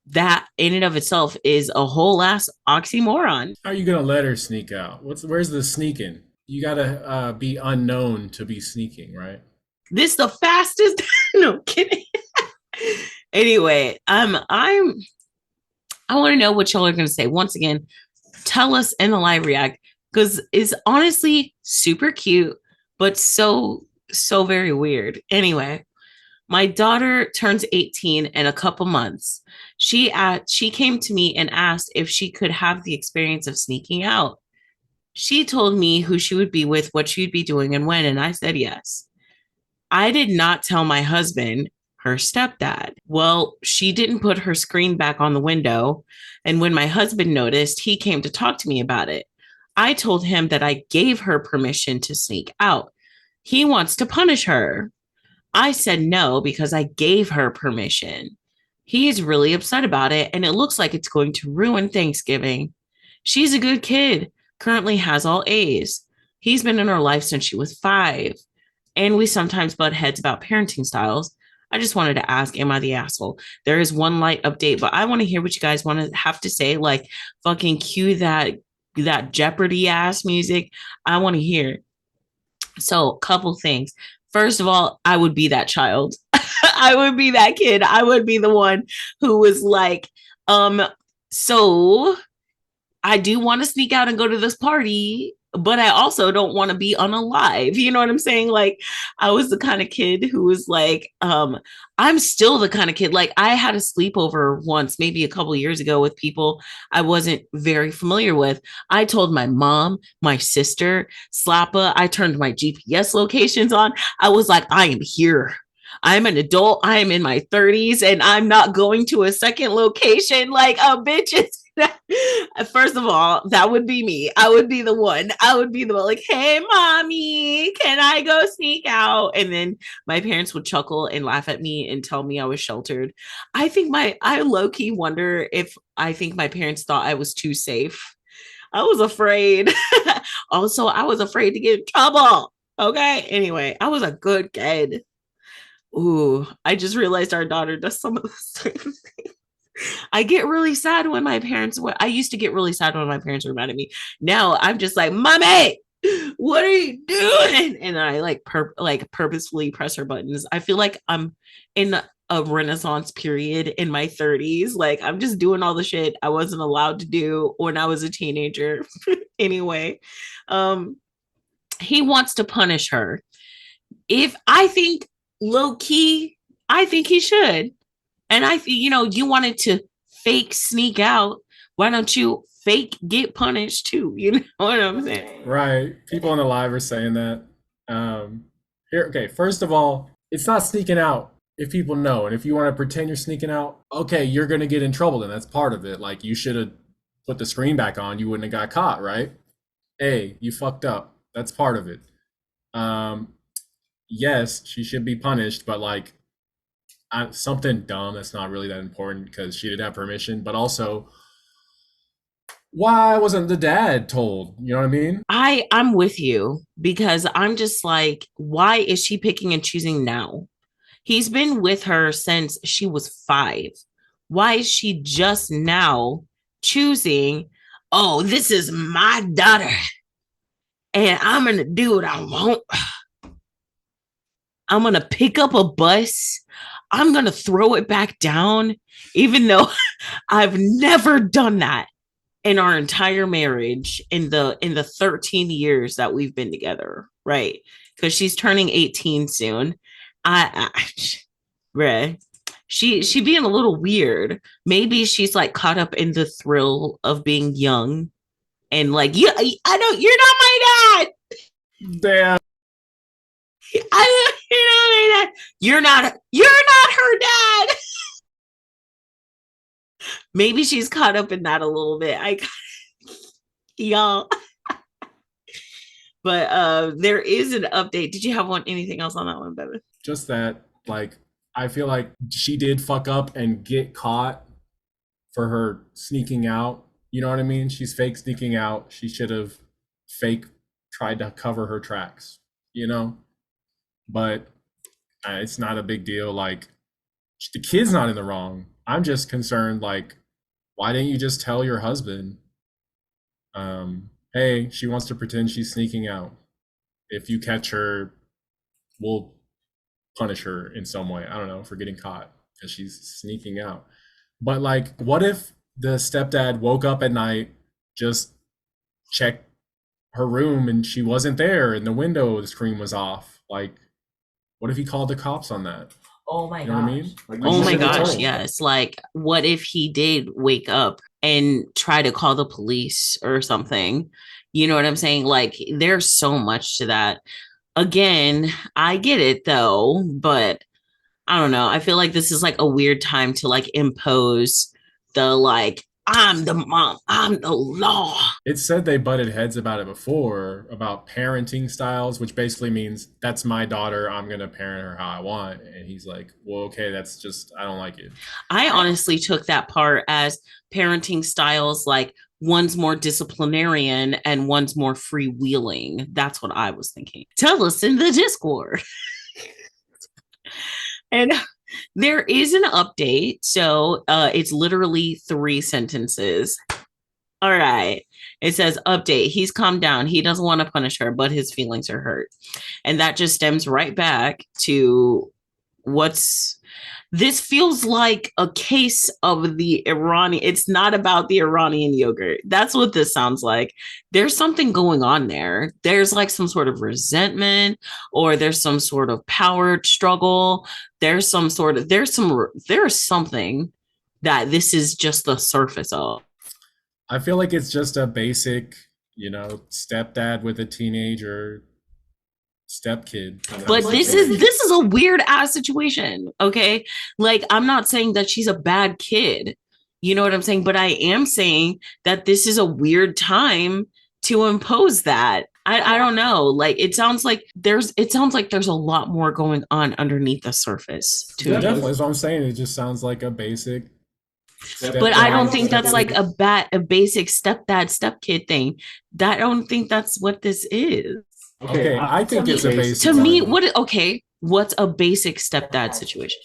That in and of itself is a whole ass oxymoron. How are you gonna let her sneak out? Where's the sneaking? You gotta be unknown to be sneaking, right? This the fastest. No kidding. Anyway, I want to know what y'all are going to say. Once again, tell us in the live react because it's honestly super cute, but so very weird. Anyway, my daughter turns 18 in a couple months. She came to me and asked if she could have the experience of sneaking out. She told me who she would be with, what she'd be doing, and when, and I said yes. I did not tell my husband, her stepdad. Well, she didn't put her screen back on the window. And when my husband noticed, he came to talk to me about it. I told him that I gave her permission to sneak out. He wants to punish her. I said no because I gave her permission. He's really upset about it, and it looks like it's going to ruin Thanksgiving. She's a good kid, currently has all A's. He's been in her life since she was 5, and we sometimes butt heads about parenting styles. I just wanted to ask, am I the asshole? There is one light update, but I want to hear what you guys want to have to say. Like, fucking cue that Jeopardy ass music. I want to hear. So, couple things. First of all, I would be that child. I would be that kid. I would be the one who was like, um, so I do want to sneak out and go to this party, but I also don't want to be unalive. You know what I'm saying? Like, I was the kind of kid who was like, I'm still the kind of kid. Like, I had a sleepover once, maybe a couple of years ago, with people I wasn't very familiar with. I told my mom, my sister, Slappa, I turned my GPS locations on. I was like, I am here. I'm an adult. I am in my 30s and I'm not going to a second location like a bitch is. First of all, that would be me. I would be the one. I would be the one like, hey, mommy, can I go sneak out? And then my parents would chuckle and laugh at me and tell me I was sheltered. I low key wonder if I think my parents thought I was too safe. I was afraid. Also, I was afraid to get in trouble. Okay. Anyway, I was a good kid. Ooh, I just realized our daughter does some of the same things. I get really sad when my parents were, I used to get really sad when my parents were mad at me. Now I'm just like, mommy, what are you doing? And I like purposefully press her buttons. I feel like I'm in a renaissance period in my 30s. Like I'm just doing all the shit I wasn't allowed to do when I was a teenager. Anyway, um, he wants to punish her. If I think low key, I think he should. And I think, you wanted to fake sneak out. Why don't you fake get punished too? You know what I'm saying? Right. People on the live are saying that. Here, okay. First of all, it's not sneaking out if people know, and if you want to pretend you're sneaking out, okay, you're gonna get in trouble. Then that's part of it. Like you should have put the screen back on. You wouldn't have got caught, right? Hey, you fucked up. That's part of it. Um, yes, she should be punished, but like something dumb that's not really that important because she did have permission. But also, why wasn't the dad told? You know what I mean? I'm with you because I'm just like, why is she picking and choosing now? He's been with her since she was 5. Why is she just now choosing, oh, this is my daughter and I'm going to do what I want? I'm going to pick up a bus. I'm going to throw it back down, even though I've never done that in our entire marriage in the 13 years that we've been together, right? Because she's turning 18 soon. I Bruh, she being a little weird. Maybe she's like caught up in the thrill of being young and like, yeah, I don't, you're not my dad. Damn. You're not my dad. You're not her dad. Maybe she's caught up in that a little bit. Y'all. But there is an update. Did you have anything else on that one, Bevan? Just that, like, I feel like she did fuck up and get caught for her sneaking out. You know what I mean? She's fake sneaking out. She should have fake tried to cover her tracks, you know? But it's not a big deal. Like, the kid's not in the wrong. I'm just concerned, like, why didn't you just tell your husband, hey, she wants to pretend she's sneaking out. If you catch her, we'll punish her in some way. I don't know, for getting caught because she's sneaking out. But like, what if the stepdad woke up at night, just check her room and she wasn't there and the window the screen was off. Like, what if he called the cops on that? Oh my You know what I gosh. mean? Like, you Oh my should be gosh, told. yes. Like, what if he did wake up and try to call the police or something? You know what I'm saying? Like, there's so much to that. Again, I get it though, but I don't know. I feel like this is like a weird time to like impose the like, I'm the mom, I'm the law. It said they butted heads about it before, about parenting styles, which basically means that's my daughter. I'm going to parent her how I want. And he's like, well, okay, that's just, I don't like it. I honestly took that part as parenting styles like one's more disciplinarian and one's more freewheeling. That's what I was thinking. Tell us in the Discord. And there is an update. So it's literally 3 sentences. All right. It says update. He's calmed down. He doesn't want to punish her, but his feelings are hurt. And that just stems right back to what's this feels like a case of the Iranian. It's not about the Iranian yogurt. That's what this sounds like. There's something going on there. There's like some sort of resentment, or there's some sort of power struggle. There's something that this is just the surface of. I feel like it's just a basic, stepdad with a teenager stepkid. But this is a weird ass situation. Okay. Like, I'm not saying that she's a bad kid. You know what I'm saying? But I am saying that this is a weird time to impose that. I don't know. Like, it sounds like there's a lot more going on underneath the surface too. Yeah, definitely. That's what I'm saying. It just sounds like a basic. But I don't think that's like a basic stepdad stepkid thing. I don't think that's what this is. Okay, I think it's a basic. To me, what's a basic stepdad situation?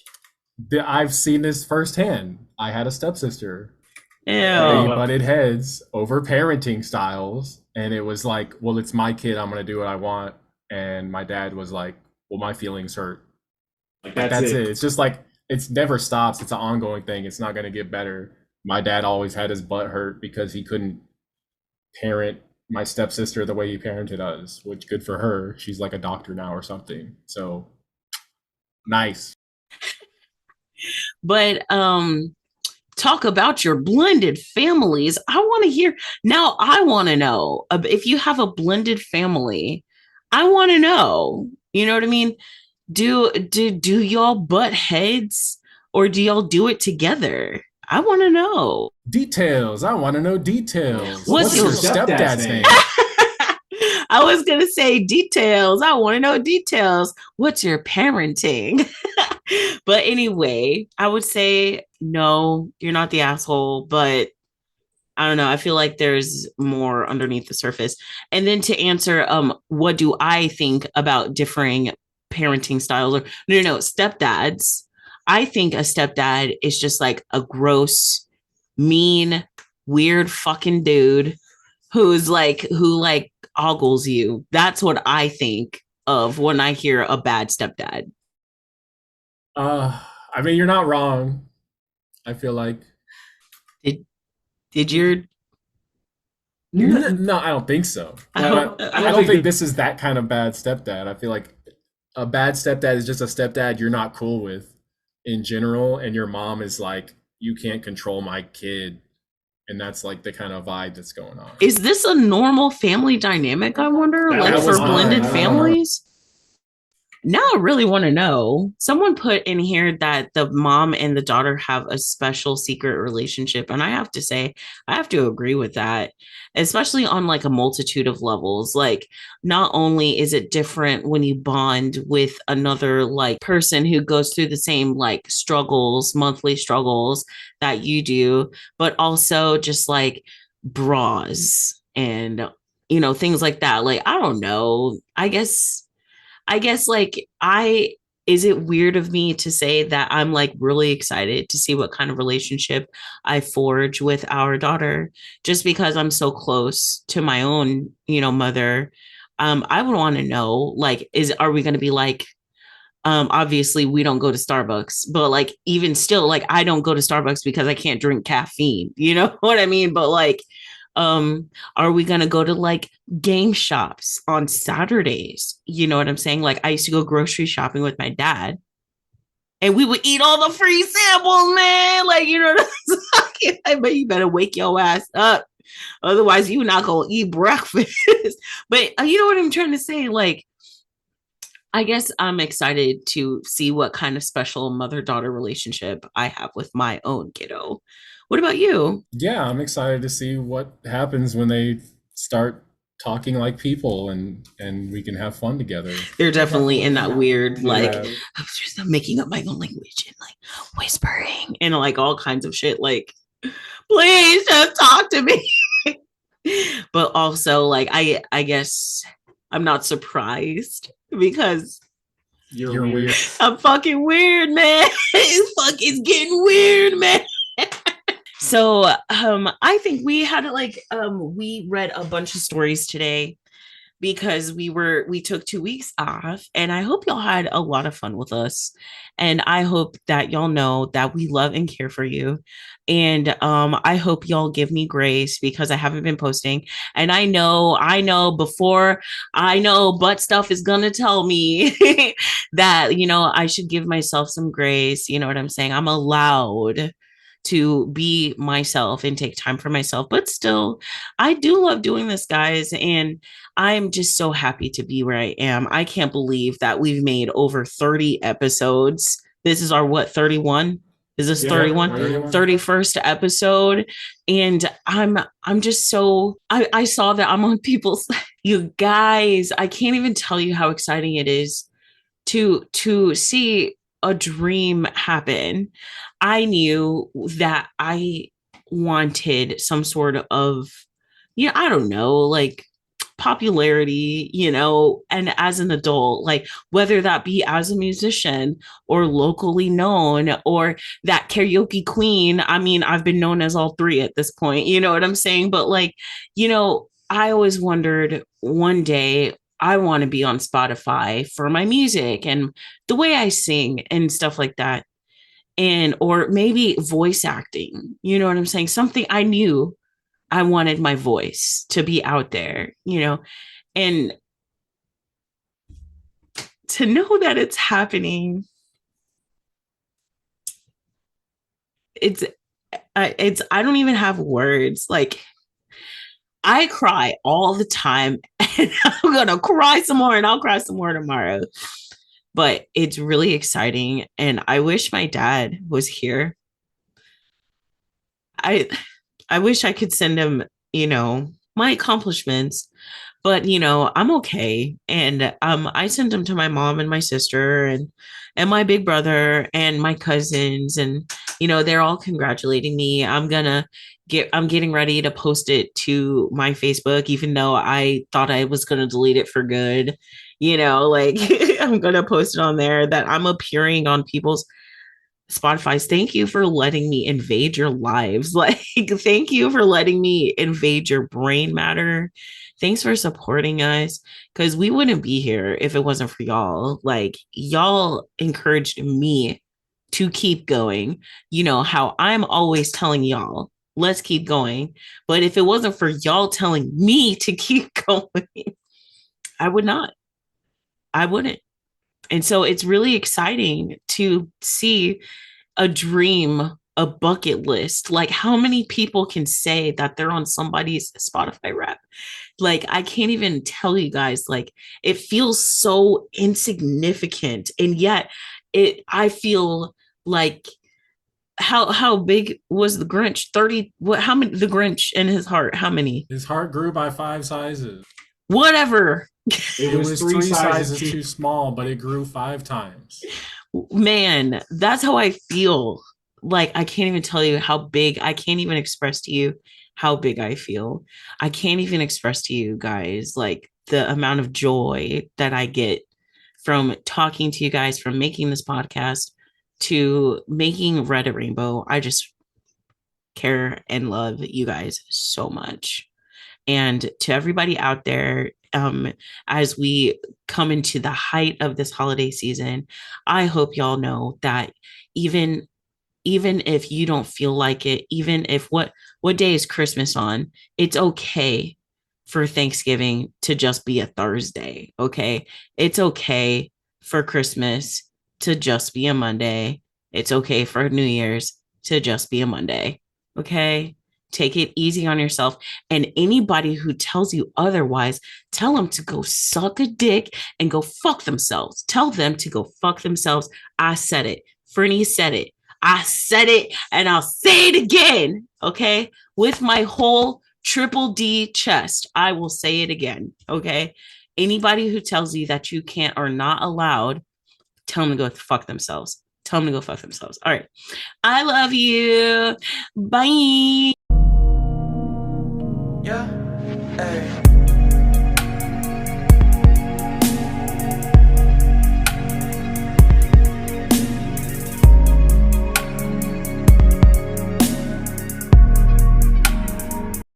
I've seen this firsthand. I had a stepsister. Ew. They butted heads over parenting styles, and it was like, well, it's my kid. I'm gonna do what I want. And my dad was like, well, my feelings hurt. Like that's it. It's just like it never stops. It's an ongoing thing. It's not gonna get better. My dad always had his butt hurt because he couldn't parent my stepsister the way he parented us, which good for her. She's like a doctor now or something. So nice. But talk about your blended families. I want to hear now. I want to know if you have a blended family. I want to know. You know what I mean? Do y'all butt heads, or do y'all do it together? I want to know details. I want to know details. What's your stepdad's name? I was gonna say details. I want to know details. What's your parenting? But anyway, I would say no, you're not the asshole, but I don't know. I feel like there's more underneath the surface. And then to answer, what do I think about differing parenting styles? Or no, stepdads. I think a stepdad is just like a gross, mean, weird fucking dude who ogles you. That's what I think of when I hear a bad stepdad. I mean, you're not wrong. I feel like. Did your No, I don't think so. I don't think this is that kind of bad stepdad. I feel like a bad stepdad is just a stepdad you're not cool with in general, and your mom is like, you can't control my kid, and that's like the kind of vibe that's going on. Is this a normal family dynamic, I wonder? Like for blended families? Now I really want to know. Someone put in here that the mom and the daughter have a special secret relationship. And I have to say, I have to agree with that, especially on like a multitude of levels. Like, not only is it different when you bond with another like person who goes through the same like struggles, monthly struggles that you do, but also just like bras and, things like that. Like, I don't know. I guess like is it weird of me to say that I'm like really excited to see what kind of relationship I forge with our daughter, just because I'm so close to my own, mother. I would want to know, like, are we going to be like, obviously we don't go to Starbucks, but like, even still, like, I don't go to Starbucks because I can't drink caffeine, you know what I mean? But like, Um, are we gonna go to like game shops on Saturdays? You know what I'm saying? Like I used to go grocery shopping with my dad and we would eat all the free samples, man. Like, you know, I bet you better wake your ass up. Otherwise, you're not gonna eat breakfast. But you know what I'm trying to say? Like, I guess I'm excited to see what kind of special mother-daughter relationship I have with my own kiddo. What about you? Yeah, I'm excited to see what happens when they start talking like people and we can have fun together. They're definitely in that weird, like, Yeah. I'm just making up my own language and like whispering and like all kinds of shit. Like, please just talk to me. But also, like, I guess I'm not surprised because You're weird. I'm fucking weird, man. It's getting weird, man. So I think we had like we read a bunch of stories today because we took 2 weeks off, and I hope y'all had a lot of fun with us, and I hope that y'all know that we love and care for you, and I hope y'all give me grace because I haven't been posting, and I know before I know butt stuff is gonna tell me that I should give myself some grace. You know what I'm saying? I'm allowed to be myself and take time for myself, but still I do love doing this, guys, and I'm just so happy to be where I am. I can't believe that we've made over 30 episodes. This is our what, 31? Is this 31? 31st episode. And I'm just so I saw that I'm on people's you guys, I can't even tell you how exciting it is to see a dream happen. I knew that I wanted some sort of, I don't know, like popularity, and as an adult, like whether that be as a musician or locally known or that karaoke queen. I mean, I've been known as all three at this point, you know what I'm saying? But like, I always wondered one day I want to be on Spotify for my music and the way I sing and stuff like that. And, or maybe voice acting, you know what I'm saying? Something I knew I wanted my voice to be out there, and to know that it's happening, it's, I don't even have words. Like, I cry all the time and I'm going to cry some more and I'll cry some more tomorrow. But it's really exciting. And I wish my dad was here. I, I wish I could send him, my accomplishments, but I'm okay. And I sent them to my mom and my sister and my big brother and my cousins, and they're all congratulating me. I'm getting ready to post it to my Facebook, even though I thought I was gonna delete it for good. Like I'm gonna post it on there that I'm appearing on people's Spotify's. Thank you for letting me invade your lives. Like, thank you for letting me invade your brain matter. Thanks for supporting us because we wouldn't be here if it wasn't for y'all. Like, y'all encouraged me to keep going. You know how I'm always telling y'all, let's keep going. But if it wasn't for y'all telling me to keep going, I would not. I wouldn't. And so it's really exciting to see a dream, a bucket list. Like, how many people can say that they're on somebody's Spotify rap? Like, I can't even tell you guys. Like, it feels so insignificant, and yet I feel like, how big was the Grinch? 30, what, how many, the Grinch in his heart, how many? His heart grew by 5 sizes. Whatever. It was three sizes too small, but it grew 5 times. Man, that's how I feel. Like, I can't even tell you how big, I can't even express to you how big I feel. I can't even express to you guys like the amount of joy that I get from talking to you guys, from making this podcast to making Red a Rainbow. I just care and love you guys so much. And to everybody out there, as we come into the height of this holiday season, I hope y'all know that even even if you don't feel like it, even if what day is Christmas on? It's okay for Thanksgiving to just be a Thursday, okay? It's okay for Christmas to just be a Monday. It's okay for New Year's to just be a Monday, okay? Take it easy on yourself. And anybody who tells you otherwise, tell them to go suck a dick and go fuck themselves. Tell them to go fuck themselves. I said it. Fernie said it. I said it and I'll say it again. Okay. With my whole triple D chest, I will say it again. Okay. Anybody who tells you that you can't or not allowed, tell them to go fuck themselves. Tell them to go fuck themselves. All right. I love you. Bye.